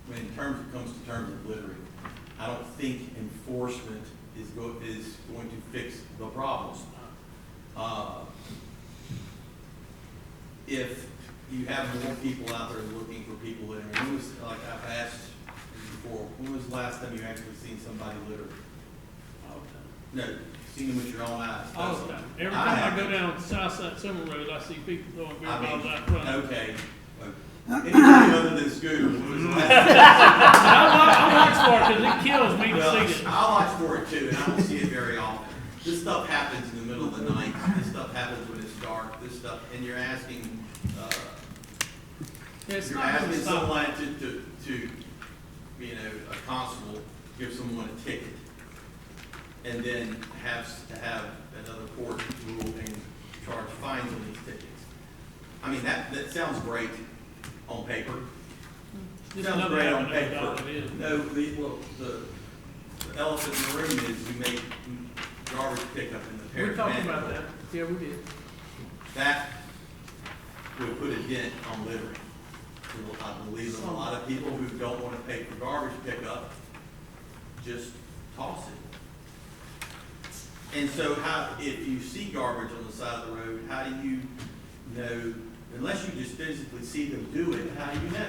when in terms, it comes to terms of littering, I don't think enforcement is going to fix the problem. If you have more people out there looking for people littering, when was, like I've asked before, when was the last time you actually seen somebody litter? No, seen them with your own eyes. All the time. Every time I go down South Side Summer Road, I see people throwing beer bottles out front. Okay. Anybody other than Scooter, when was the last? I watch for it because it kills me to see it. I watch for it too, and I don't see it very often. This stuff happens in the middle of the night. This stuff happens when it's dark. This stuff, and you're asking, It's you're not gonna asking stop. someone to, you know, a constable give someone a ticket, and then have another court rule and charge fines on these tickets. I mean, that sounds great on paper. Just Sounds another great on avenue, paper. dog, it is. No, the elephant in the room is we make garbage pickup in the parish. We talked management. about that. Yeah, we did. That would put a dent on littering. I believe that a lot of people who don't want to pay for garbage pickup just toss it. And so if you see garbage on the side of the road, how do you know, unless you just physically see them do it, how do you know?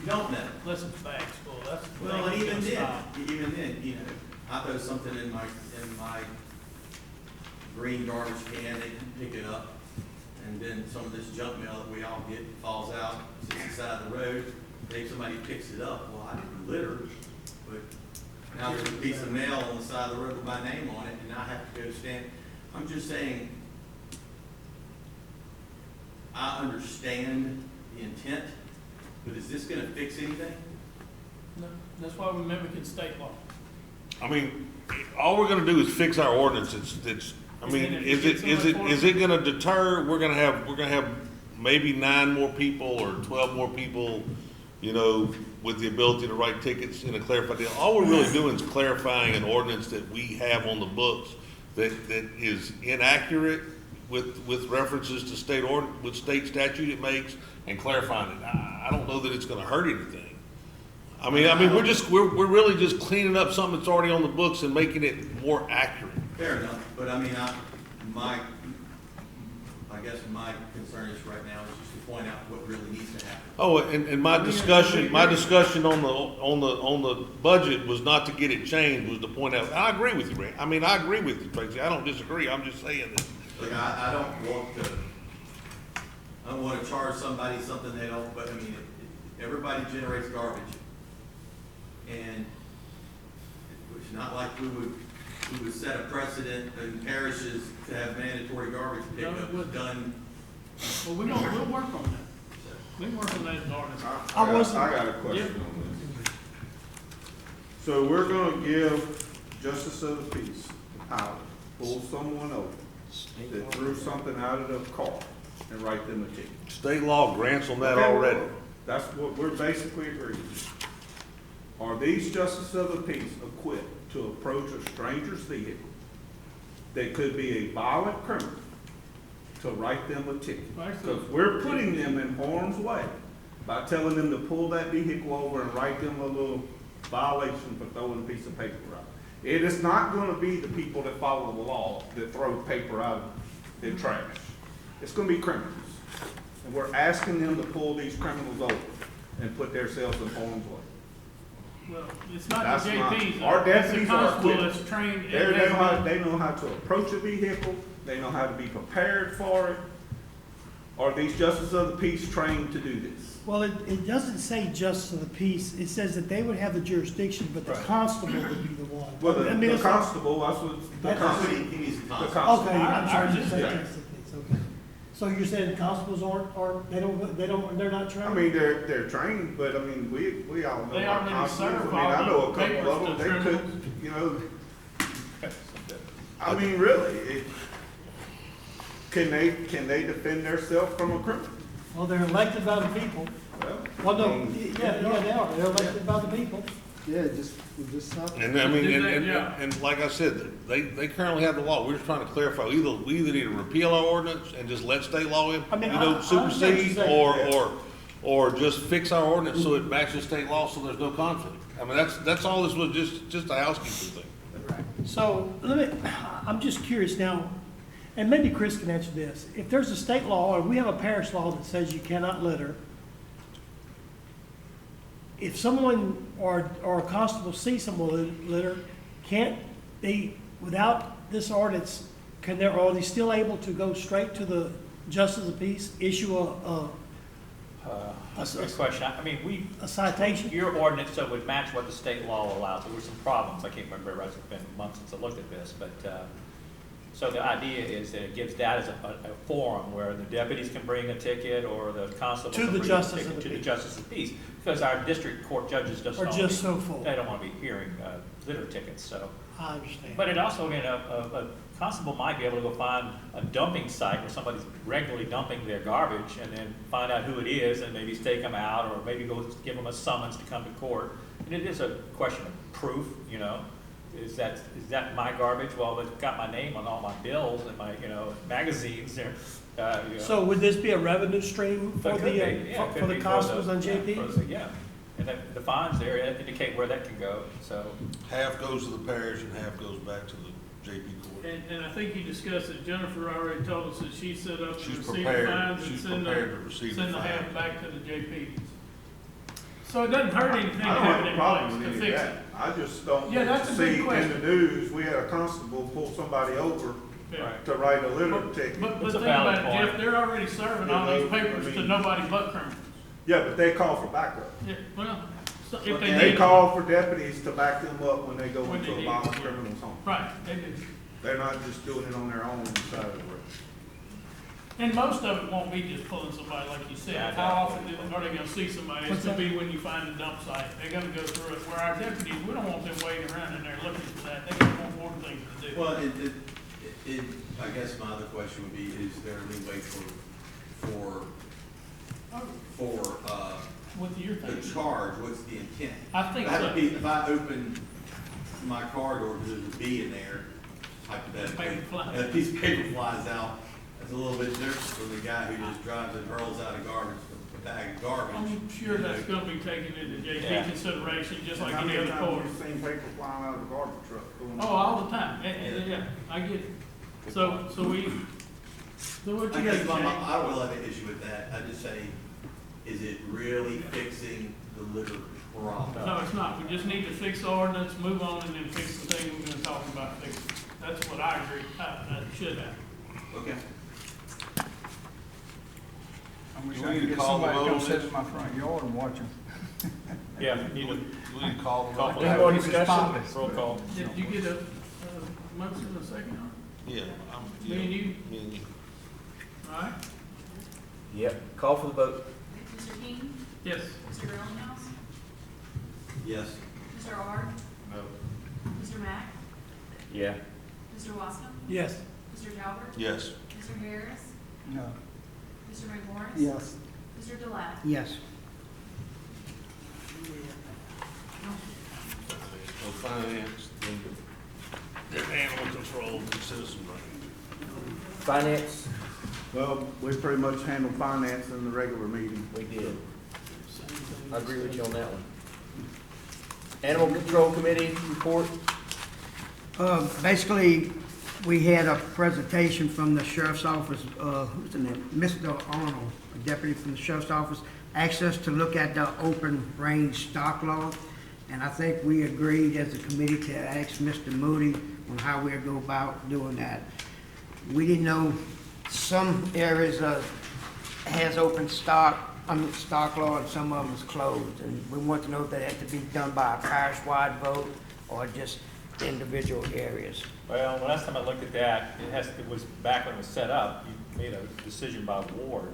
You don't know. Unless it's bags full, that's. Well, and even stop. then, you know, I throw something in my green garbage can, they can pick it up, and then some of this junk mail that we all get falls out, sits on the side of the road, maybe somebody picks it up, well, I didn't litter, but now there's a piece of mail on the side of the road with my name on it, and I have to go stand. I'm just saying, I understand the intent, but is this gonna fix anything? No, that's why we're mimicking state law. I mean, all we're gonna do is fix our ordinance, I mean, is it gonna deter, we're gonna have maybe 9 more people or 12 more people, you know, with the ability to write tickets in a clarified deal. All we're really doing is clarifying an ordinance that we have on the books that is inaccurate with references to state statute it makes, and clarifying it. I don't know that it's gonna hurt anything. I mean, we're really just cleaning up something that's already on the books and making it more accurate. Fair enough, but I mean, I guess my concern is right now is just to point out what really needs to happen. Oh, and my discussion on the budget was not to get it changed, was to point out, I agree with you, Ray. I mean, I agree with you, Tracy. I don't disagree. I'm just saying that. Look, I don't want to charge somebody something they don't, but I mean, everybody generates garbage. And it's not like we would set a precedent in parishes to have mandatory garbage pickup done. Well, we'll work on that. We can work on that in ordinance. I got a question on this. So we're gonna give justice of the peace the power to pull someone over that threw something out of the car and write them a ticket. State law grants on that Okay, already. well, that's what we're basically agreeing. Are these justice of the peace equipped to approach a stranger's vehicle that could be a violent criminal to write them a ticket? Because we're putting them in harm's way by telling them to pull that vehicle over and write them a little violation for throwing a piece of paper out. It is not gonna be the people that follow the law that throw paper out in trash. It's gonna be criminals. And we're asking them to pull these criminals over and put themselves in harm's way. Well, it's not That's the JPs. our It's the deputies are constable equipped. that's trained. They and know how, has been- they know how to approach a vehicle, they know how to be prepared for it. Are these justices of the peace trained to do this? Well, it doesn't say just of the peace. It says that they would have the jurisdiction, but the Right. constable would be the one. Well, I mean, the it's not- constable, that's what, the That's That's what constable. he needs to The contact. constable. Okay, I'm trying to Ours say is- just the peace, okay. So you're saying constables aren't, they're not trained? I mean, they're trained, but I mean, we all know They our already constables. serve I mean, I know a all the couple of them, papers to they could, criminals. you know. I mean, really, can they defend themselves from a criminal? Well, they're elected by the people. Well, no, yeah, they are. They're elected by the people. Yeah, just stop. And I mean, Did and, that, and, yeah. and like I said, they currently have the law. We're just trying to clarify, we either need to repeal our ordinance and just let state law in, I mean, you I know, understand what supersede, you're saying. or just fix our ordinance so it matches state law so there's no conflict. I mean, that's all this was, just a housekeeping thing. So, I'm just curious now, and maybe Chris can answer this. If there's a state law, or we have a parish law that says you cannot litter, if someone or a constable sees someone litter, can't they, without this ordinance, are they still able to go straight to the justice of the peace, issue That's a good question. I mean, a citation? your ordinance, so would match what the state law allows. There were some problems. I can't remember, it's been months since I looked at this, but, so the idea is that it gives that as a forum where the deputies can bring a ticket or the constable To can the bring a justice ticket of the to the peace. justice of the peace. Because our district court judges just Are don't. just so full. They don't want to be hearing litter tickets, so. I understand. But it also, a constable might be able to go find a dumping site where somebody's regularly dumping their garbage and then find out who it is and maybe stake them out or maybe go give them a summons to come to court. And it is a question of proof, you know. Is that my garbage? Well, it's got my name on all my bills and my, magazines there. So would this be a revenue stream for But it could be, yeah, it the, could for the be constables and yeah, JPs? for the- Yeah, and the fines there indicate where that can go, so. Half goes to the parish and half goes back to the JP court. And I think you discussed that Jennifer already told us that she set up to She's receive the prepared, fines and she's send prepared to receive the the half fines. back to the JPs. So it doesn't hurt anything to I don't have have it a in problem place with to any of fix that. it. I just don't Yeah, want that's to a good see in question. the news, we had a constable pull somebody over Yeah. to write a litter ticket. But It's a think valid about it, Jeff, point. they're already serving all You these know, papers I to mean- nobody but criminals. Yeah, but they call for backup. Yeah, well, so if And they they need. call for deputies to back them up when they go When into they a need violent it. criminal's home. Right, they do. They're not just doing it on their own side of the road. And most of it won't be just pulling somebody like you said. Yeah, How often are they gonna see somebody? It's What's gonna that? be when you find a dump site. They're gonna go through it. Where our deputies, we don't want them waiting around in there looking for that. They got more important things to do. Well, I guess my other question would be, is there any way for, What do you the think? charge, what's the intent? I think That would so. be, if I open my car door, because there's a bee in there, hypothetically, Paper fly. and a piece of paper flies out, that's a little bit different from the guy who just drives and hurls out a garbage, a bag of garbage. I'm sure that's gonna be taken into JP Yeah. consideration, just like How any many other times court. have you seen paper flying out of the garbage truck? going- Oh, all the time. Yeah, I get it. So what I you guess got, Jay? I don't really have an issue with that, I just say, is it really fixing the litter problem? No, it's not. We just need to fix the ordinance, move on, and then fix the thing we're gonna talk about fixing. That's what I agree, should happen. Okay. I wish I could get somebody to come sit in my front yard and watch them. Yeah, need to We need to call them. call for Any more discussion? Roll call. Did you get a motion in a second? Yeah. Me and you? Me and you. All right? Yep, call for the vote. Mr. King? Yes. Mr. Ellinghaus? Yes. Mr. Ard? No. Mr. Mack? Yeah. Mr. Waskom? Yes. Mr. Talbot? Yes. Mr. Harris? No. Mr. McMorris? Yes. Mr. Delat? Yes. So finance, then animal control, and citizen right. Finance, Well, we pretty much handled finance in the regular meeting. we did. I agree with you on that one. Animal Control Committee report? Basically, we had a presentation from the sheriff's office, who's the name? Mr. Arnold, a deputy from the sheriff's office, asked us to look at the open range stock law. And I think we agreed as a committee to ask Mr. Moody on how we'll go about doing that. We didn't know some areas has open stock law, and some of them is closed. And we want to know if that had to be done by a parish-wide vote or just individual areas. Well, the last time I looked at that, it was back when it was set up, you made a decision by ward.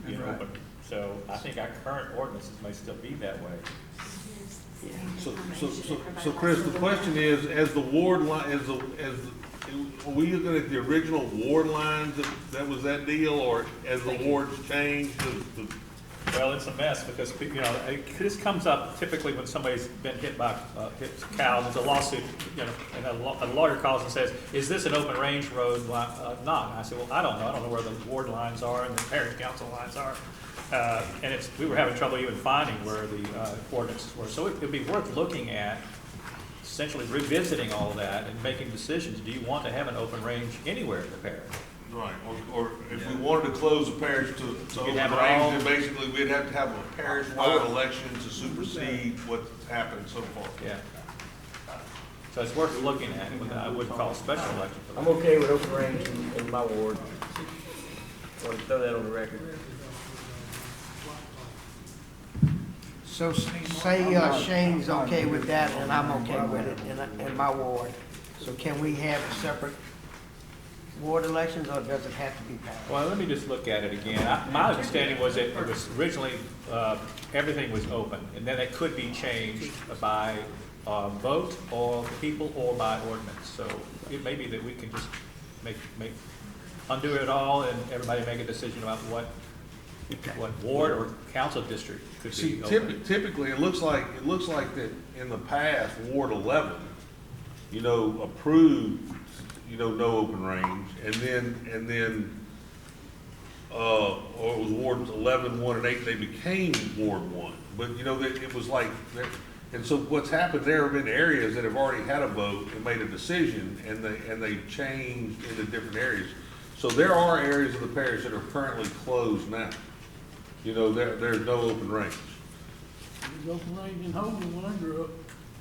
You know, but, so I think our current ordinances may still be that way. So Chris, the question is, as the ward line, are we looking at the original ward lines, that was that deal, or as the wards changed, Well, it's a mess because, you know, this comes up typically when somebody's been hit by hit cow. There's a lawsuit, you know, and a lawyer calls and says, "Is this an open range road?" Not. And I said, "Well, I don't know. I don't know where the ward lines are and the parish council lines are." And we were having trouble even finding where the ordinances were. So it'd be worth looking at, essentially revisiting all of that and making decisions. Do you want to have an open range anywhere in the parish? right, or if we wanted to close the parish to open have it range, all. then basically we'd have to have a parish-wide election to supersede what's happened so far. Yeah. So it's worth looking at, but I wouldn't call a special election for that. I'm okay with open range in my ward. Want to throw that on the record? So say Shane's okay with that, and I'm okay with it in my ward. So can we have separate ward elections, or does it have to be passed? Well, let me just look at it again. My understanding was that it was originally, everything was open, and then it could be changed by vote or people or by ordinance. So it may be that we can just undo it all and everybody make a decision about what ward or council district could be See, open. typically, it looks like that in the past, Ward 11, you know, approved, you know, no open range, and then, or it was Wards 11, 1, and 8, they became Ward 1. But, you know, it was like, and so what's happened, there have been areas that have already had a vote and made a decision, and they've changed into different areas. So there are areas of the parish that are currently closed now. You know, there's no open range. There's open range in Holden when I grew up.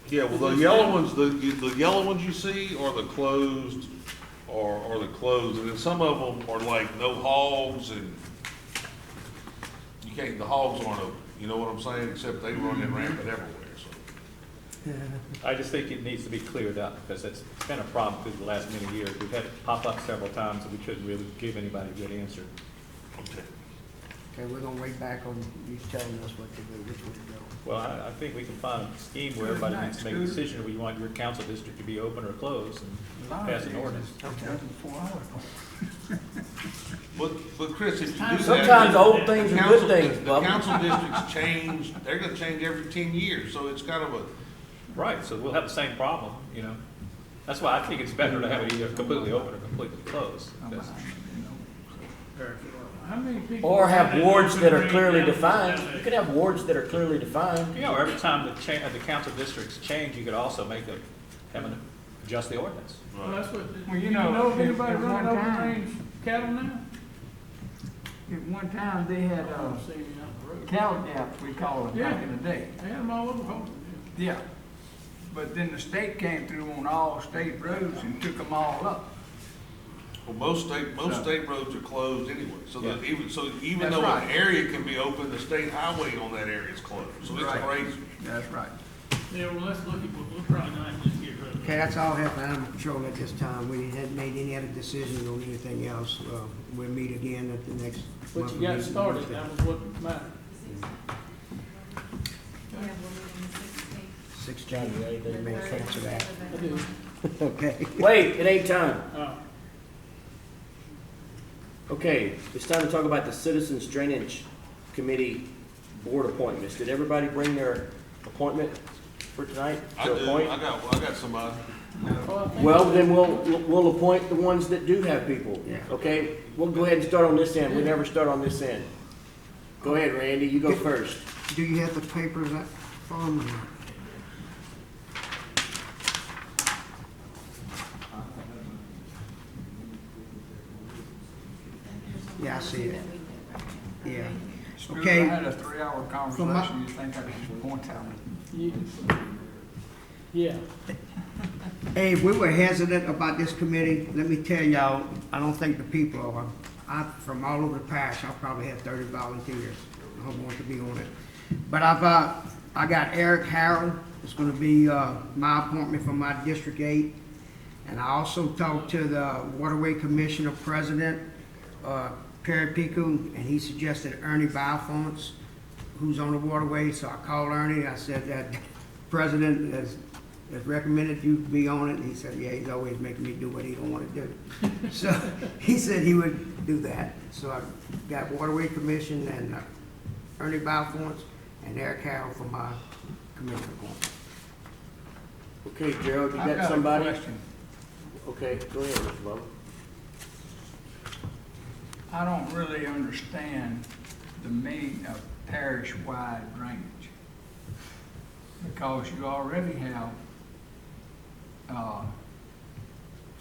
Yeah, well, the yellow ones, the yellow ones you see are the closed, or the closed, and then some of them are like no hogs, and you can't, the hogs aren't open, you know what I'm saying, except they run that rampant everywhere, so. I just think it needs to be cleared up because it's been a problem through the last many years. We've had it pop up several times and we couldn't really give anybody a good answer. Okay, we're gonna wait back on you telling us what to do, which way to go. Well, I think we can find a scheme where everybody needs to make a decision. We want your council district to be open or closed and pass an ordinance. But Chris, if you do that. Sometimes old things are good things, The Bubba. council districts change, they're gonna change every 10 years, so it's kind of a, Right, so we'll have the same problem, you know. That's why I think it's better to have it either completely open or completely closed. Because How many people? Or have wards that are open clearly range defined. down there? You could have wards that are clearly defined. You know, every time the council districts change, you could also adjust the ordinance. Well, that's what, Well, you you know, know of anybody at one running open time- range cattle now? At one time, they had, I don't see any on the road. cattle depth, we call it, back in the day. They had them all over Holden, yeah. Yeah. But then the state came through on all state roads and took them all up. well, most state roads are closed anyway, so that even That's though an right. area can be open, the state highway on that area is closed, so it's Right. crazy. That's right. Yeah, well, let's look at, we'll probably not just get rid of it. Okay, that's all I have for animal control at this time. We hadn't made any other decisions on anything else. We'll meet again at the next. But monthly you got meeting. started, that was what mattered. We have one meeting the 16th. 16, anything may cancel that. I do. Okay. Wait, it ain't time. Oh. Okay, it's time to talk about the Citizens Drainage Committee board appointments. Did everybody bring their appointment for tonight I to do, appoint? I got somebody. Well, I think- Well, then we'll appoint the ones that do have people. Yeah. Okay, we'll go ahead and start on this end. We never start on this end. Go ahead, Randy, you go first. Do you have the papers that form or not? Yeah, I see it. Yeah. Okay. I had a 3-hour conversation, you think I could point out? Yeah. Hey, we were hesitant about this committee. Let me tell y'all, I don't think the people are. From all over the parish, I probably had 30 volunteers who want to be on it. But I got Eric Harrell. It's gonna be, my appointment for my District 8. And I also talked to the Waterway Commissioner President, Perry Pico, and he suggested Ernie Balfounts, who's on the waterway. So I called Ernie. I said that President has recommended you be on it. And he said, yeah, he's always making me do what he don't want to do. So he said he would do that. So I got Waterway Commission and Ernie Balfounts and Eric Carroll for my commissioner appointment. Okay, Gerald, you I've got somebody? a question. Okay, go ahead, Mr. Bubba. I don't really understand the meaning of parish-wide drainage. Because you already have,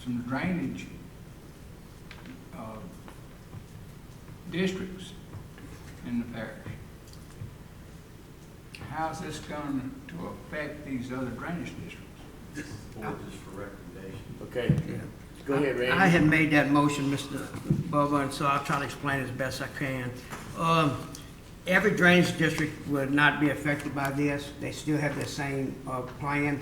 some drainage, districts in the parish. How's this going to affect these other drainage districts? This is board just for recommendation. Okay, Yeah. go ahead, Randy. I had made that motion, Mr. Bubba, and so I'll try to explain it as best I can. Every drainage district would not be affected by this. They still have the same plan.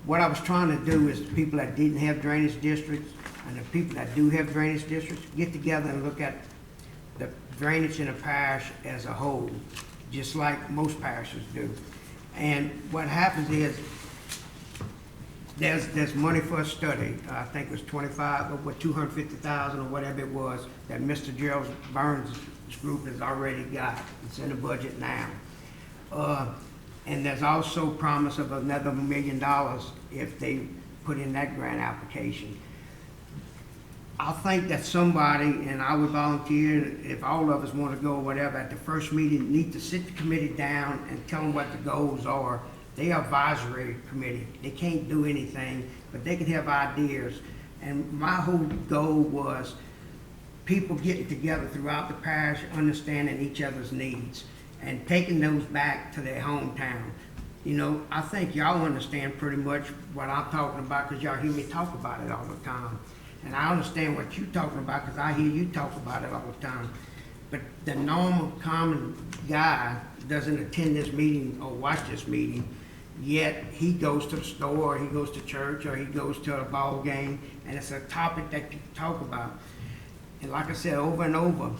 What I was trying to do is the people that didn't have drainage districts and the people that do have drainage districts get together and look at the drainage in a parish as a whole, just like most parishes do. And what happens is there's money for a study. I think it was 250,000 or whatever it was that Mr. Gerald Burns' group has already got. It's in the budget now. And there's also promise of another $1 million if they put in that grant application. I think that somebody, and I would volunteer, if all of us want to go or whatever, at the first meeting, need to sit the committee down and tell them what the goals are. They are advisory committee. They can't do anything, but they can have ideas. And my whole goal was people getting together throughout the parish, understanding each other's needs, and taking those back to their hometown. You know, I think y'all understand pretty much what I'm talking about, because y'all hear me talk about it all the time. And I understand what you're talking about, because I hear you talk about it all the time. But the normal, common guy doesn't attend this meeting or watch this meeting, yet he goes to the store, or he goes to church, or he goes to a ball game, and it's a topic that people talk about. And like I said, over and over,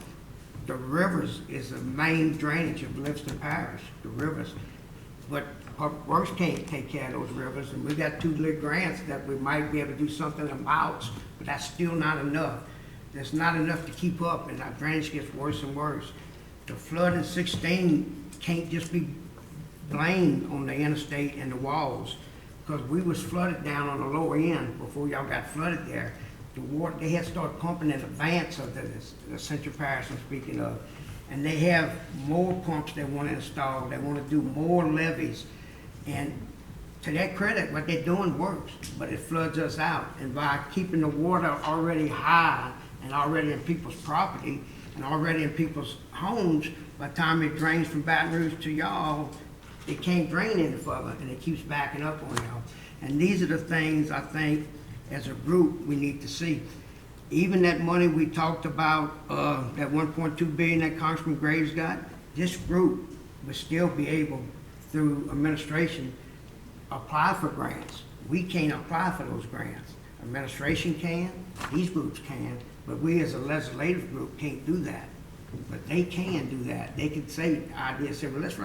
the rivers is the main drainage of Livingston Parish, the rivers. But Public Works can't take care of those rivers, and we got 2 little grants that we might be able to do something about, but that's still not enough. There's not enough to keep up, and our drainage gets worse and worse. The flood in 16 can't just be blamed on the interstate and the walls, because we was flooded down on the lower end before y'all got flooded there. The water, they had started pumping in advance of the Central Parish I'm speaking of. And they have more pumps they want to install. They want to do more levees. And to their credit, what they're doing works, but it floods us out. And by keeping the water already high and already in people's property and already in people's homes, by the time it drains from Baton Rouge to y'all, it can't drain any further, and it keeps backing up on y'all. And these are the things I think, as a group, we need to see. Even that money we talked about, that $1.2 billion that Congressman Graves got, this group will still be able, through administration, apply for grants. We can't apply for those grants. Administration can, these groups can, but we as a legislative group can't do that. But they can do that. They can say, ideas, say, well, let's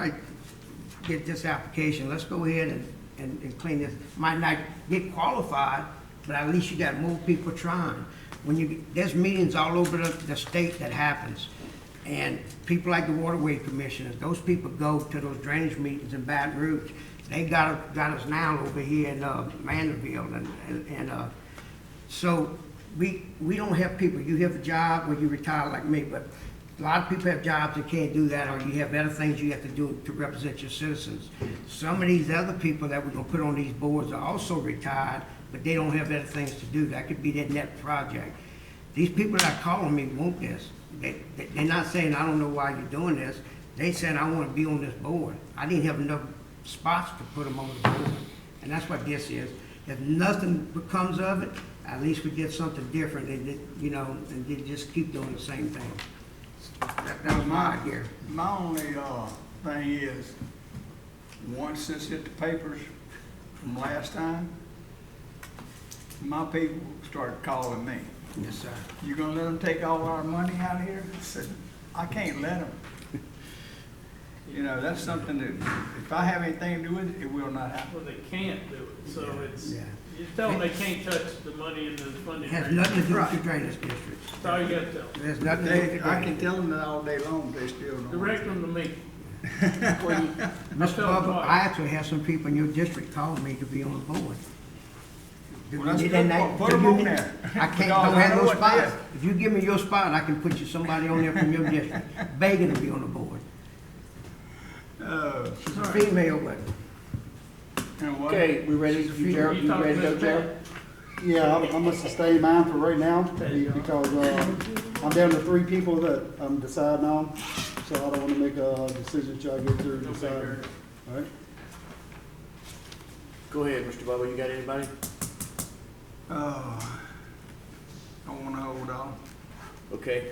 get this application, let's go ahead and clean this. Might not get qualified, but at least you got more people trying. There's meetings all over the state that happens, and people like the Waterway Commissioners, those people go to those drainage meetings in Baton Rouge. They got us now over here in Mandeville, and so we don't have people. You have a job when you retire like me, but A lot of people have jobs that can't do that, or you have better things you have to do to represent your citizens. Some of these other people that we're gonna put on these boards are also retired, but they don't have better things to do. That could be their net project. These people that are calling me want this. They're not saying, I don't know why you're doing this. They said, I wanna be on this board. I didn't have enough spots to put them on the board. And that's what this is. If nothing becomes of it, at least we get something different, you know, and they just keep doing the same thing. That was my idea. My only, thing is, once this hit the papers from last time, my people started calling me. Yes, sir. You gonna let them take all our money out of here? I said, I can't let them. You know, that's something that, if I have anything to do with it, it will not happen. Well, they can't do it, so it's, Yeah. you tell them they can't touch the money in the It funding. has rate. nothing to do with the drainage districts. That's all you gotta tell them. There's nothing to do with the They, I can drainage. tell them that all day long, they still don't. Direct them to me. Mr. Bubba, I actually have some people in your district calling me to be on the board. Well, that's good. Put them on there. I can't, Because don't I have know no what they spot. is. If you give me your spot, I can put you somebody on there from your district, begging to be on the board. She's a female, but And what? Okay, we ready, Gerald, you ready to go, Gerald? Yeah, I'm gonna sustain mine for right now, because, I'm down to 3 people that I'm deciding on, so I don't wanna make a decision till I get through and decide. All right? Go ahead, Mr. Bubba, you got anybody? I wanna hold on. Okay.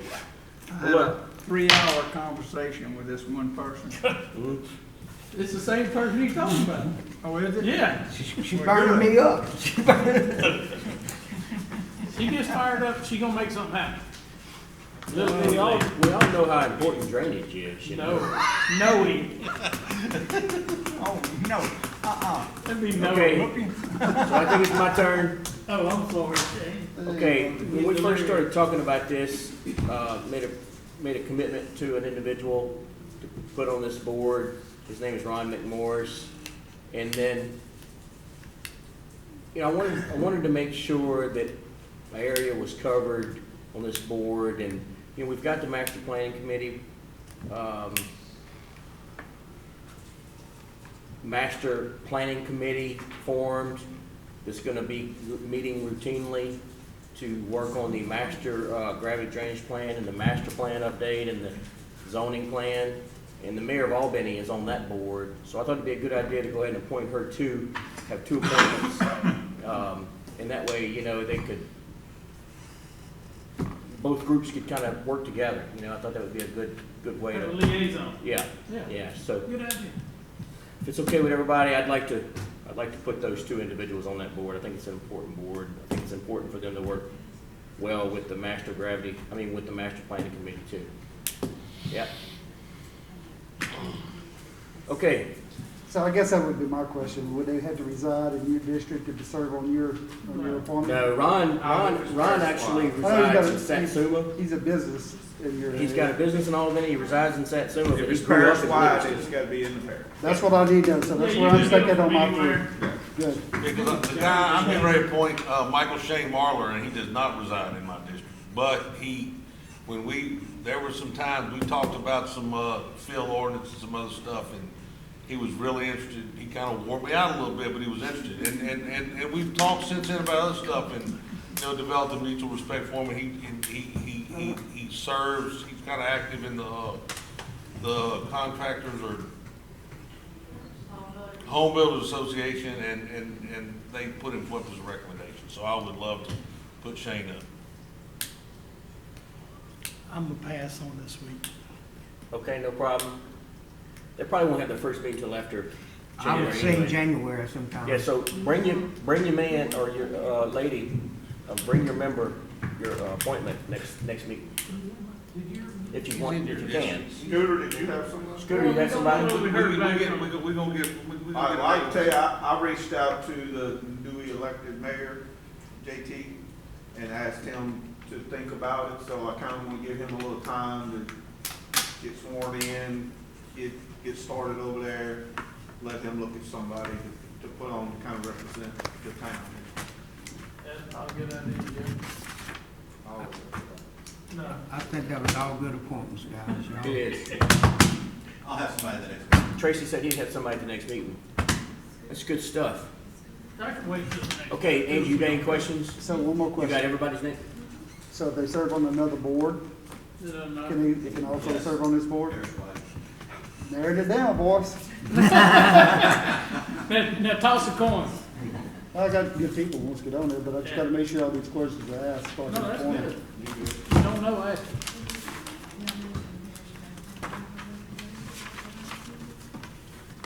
I had a 3-hour conversation with this one person. It's the same person you talking about. Oh, is it? Yeah, she burning me up. she gets fired up, she gonna make something happen. Look, we all know how important drainage is, you know? No, knowing, Oh, no, that'd be no. Okay. So I think it's my turn. Oh, I'm sorry, Shane. Okay, when we first started talking about this, made a commitment to an individual to put on this board. His name is Ron McMorris. And then, you know, I wanted to make sure that my area was covered on this board. And, you know, we've got the master planning committee, master planning committee formed that's gonna be meeting routinely to work on the master gravity drainage plan and the master plan update and the zoning plan. And the mayor of Albany is on that board, so I thought it'd be a good idea to go ahead and appoint her to, have 2 appointments. And that way, you know, they could, both groups could kind of work together, you know, I thought that would be a good way Have a to, liaison. yeah, Yeah. yeah, so. Good idea. If it's okay with everybody, I'd like to put those 2 individuals on that board. I think it's an important board. I think it's important for them to work well with the master planning committee too. Yeah. Okay, So I guess that would be my question, would they have to reside in your district to serve on your appointment? no, Ron actually I know resides in he's got Satsuma. He's a business in your. He's got a business in Albany, he resides in Satsuma, but If he it's grew up parish in wide, Livingston. it's gotta be in the parish. That's what I need to know, so that's Yeah, where you I'm can get sticking on my them from anywhere. 3. Good. Because the guy, I'm getting ready to appoint, Michael Shane Marler, and he does not reside in my district. But there were some times, we talked about some, field ordinance and some other stuff, and he was really interested. He kind of wore me out a little bit, but he was interested. And we've talked since then about other stuff and, you know, developed a mutual respect for him. And he serves, he's kind of active in the contractors or Home Builders Association, and they put him forth as a recommendation. So I would love to put Shane up. I'm gonna pass on this week. Okay, no problem. They probably won't have their first meeting till after I would January say in anyway. January sometime. Yeah, so bring your man or your lady, bring your member, your appointment next meeting. If you can. Scooter, did you have someone? Scooter, you got somebody? We gonna get. I can tell you, I reached out to the newly elected mayor, JT, and asked him to think about it, so I kind of want to give him a little time to get sworn in, get started over there, let him look at somebody to put on to kind of represent the town. That's not a good idea, Jim. I'll- No. I think that was all good appointments, guys. Y'all- It is. I'll have somebody the next meeting. Tracy said he'd have somebody at the next meeting. That's good stuff. I can wait till the next. Okay, Angie, you got any questions? So one more You got question. everybody's name? So if they serve on another board, It doesn't matter. can they can also serve on this board? Narrowed it down, boys. Now toss a coin. I got good people who wants to get on there, but I just gotta make sure all these questions are asked. as far as No, that's appointment. good. You don't know, ask.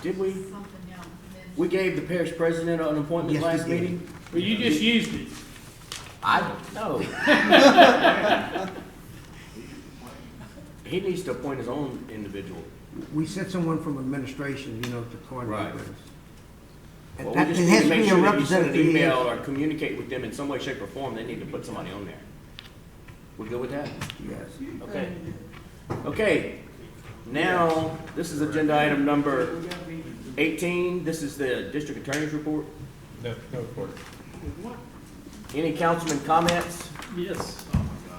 Did we? Something else, and then We gave the parish president an appointment Yes, we last did. meeting? Well, you just used it. I don't know. He needs to appoint his own individual. We sent someone from administration, to coordinate Right. with us. And Well, that- we just it need has to to make be a sure that you send an representative. email or communicate with them in some way, shape, or form. They need to put somebody on there. We good with that? Yes. Okay. Okay. Now, this is agenda item number 18. This is the district attorney's report. No report. Any councilman comments? Yes.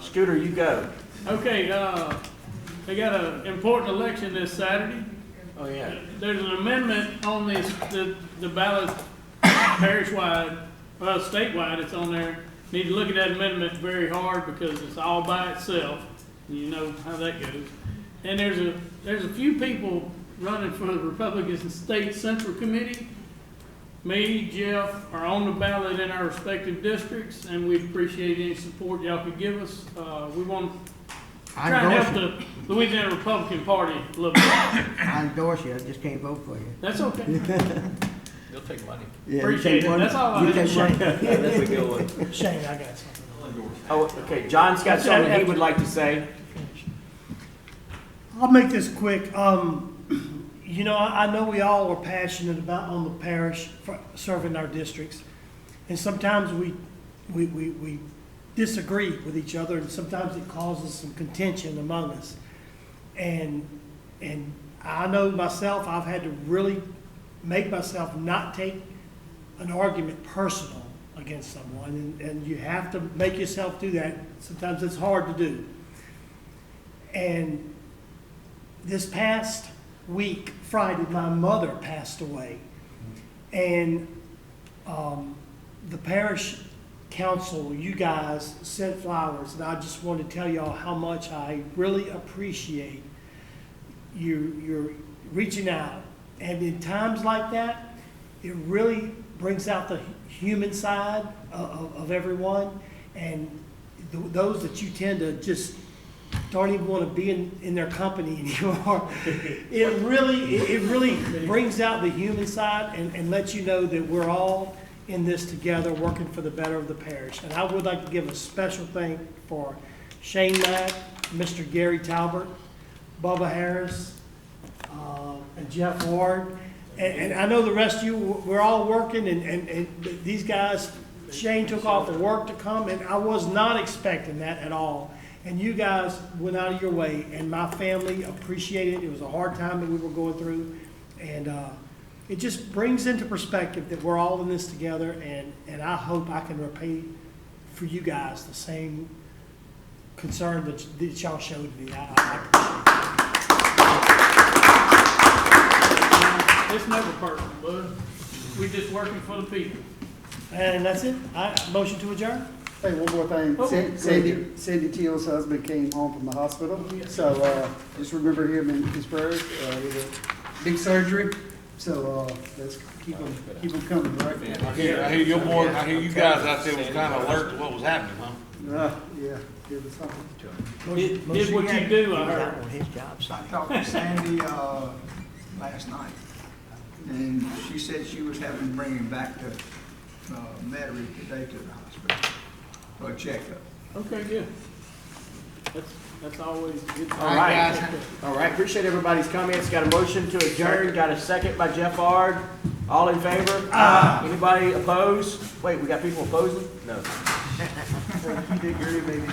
Scooter, you go. Okay, they got an important election this Saturday. Oh, yeah. There's an amendment on this, the ballot parish-wide, well, statewide, it's on there. Need to look at that amendment very hard because it's all by itself. You know how that goes. And there's a few people running for the Republican State Central Committee. Me, Jeff, are on the ballot in our respective districts, and we'd appreciate any support y'all could give us. We want to I try and help endorse you. the Louisiana Republican Party a little bit. I endorse you, I just can't vote for you. That's okay. They'll take money. Yeah, you Appreciate take it. one- That's all I you had. take one- That's a good one. Shane, I got something. Oh, okay. John's got something he would like to say. I'll make this quick. I know we all are passionate about on the parish for serving our districts. And sometimes we disagree with each other, and sometimes it causes some contention among us. And I know myself, I've had to really make myself not take an argument personal against someone, and you have to make yourself do that. Sometimes it's hard to do. And this past week, Friday, my mother passed away. And the parish council, you guys sent flowers, and I just want to tell y'all how much I really appreciate you're reaching out. And in times like that, it really brings out the human side of everyone, and those that you tend to just don't even want to be in their company anymore. It really brings out the human side and lets you know that we're all in this together, working for the better of the parish. And I would like to give a special thank for Shane Mack, Mr. Gary Talbert, Bubba Harris, and Jeff Ward. And I know the rest of you, we're all working, and these guys, Shane took off of work to come, and I was not expecting that at all. And you guys went out of your way, and my family appreciated it. It was a hard time that we were going through, and it just brings into perspective that we're all in this together, and I hope I can repay for you guys the same concern that y'all showed me. I appreciate it. It's never personal, bud. We just working for the people. And that's it. Motion to adjourn? Hey, one more thing. Oh, Sandy Teal's husband came home from the hospital, so just remember him in his prayers with a big surgery. So let's keep him coming, right? I hear your boy, I hear you guys out there was kind of alert to what was happening, huh? Yeah, it was something. Did what you do, I heard. I talked to Sandy, last night, and she said she was having to bring him back to, Metairie today to the hospital for a checkup. Okay, good. That's always good. All right, guys. All right, appreciate everybody's comments. Got a motion to adjourn, got a second by Jeff Ard. All in favor? Anybody opposed? Wait, we got people opposing? No. You did great, baby.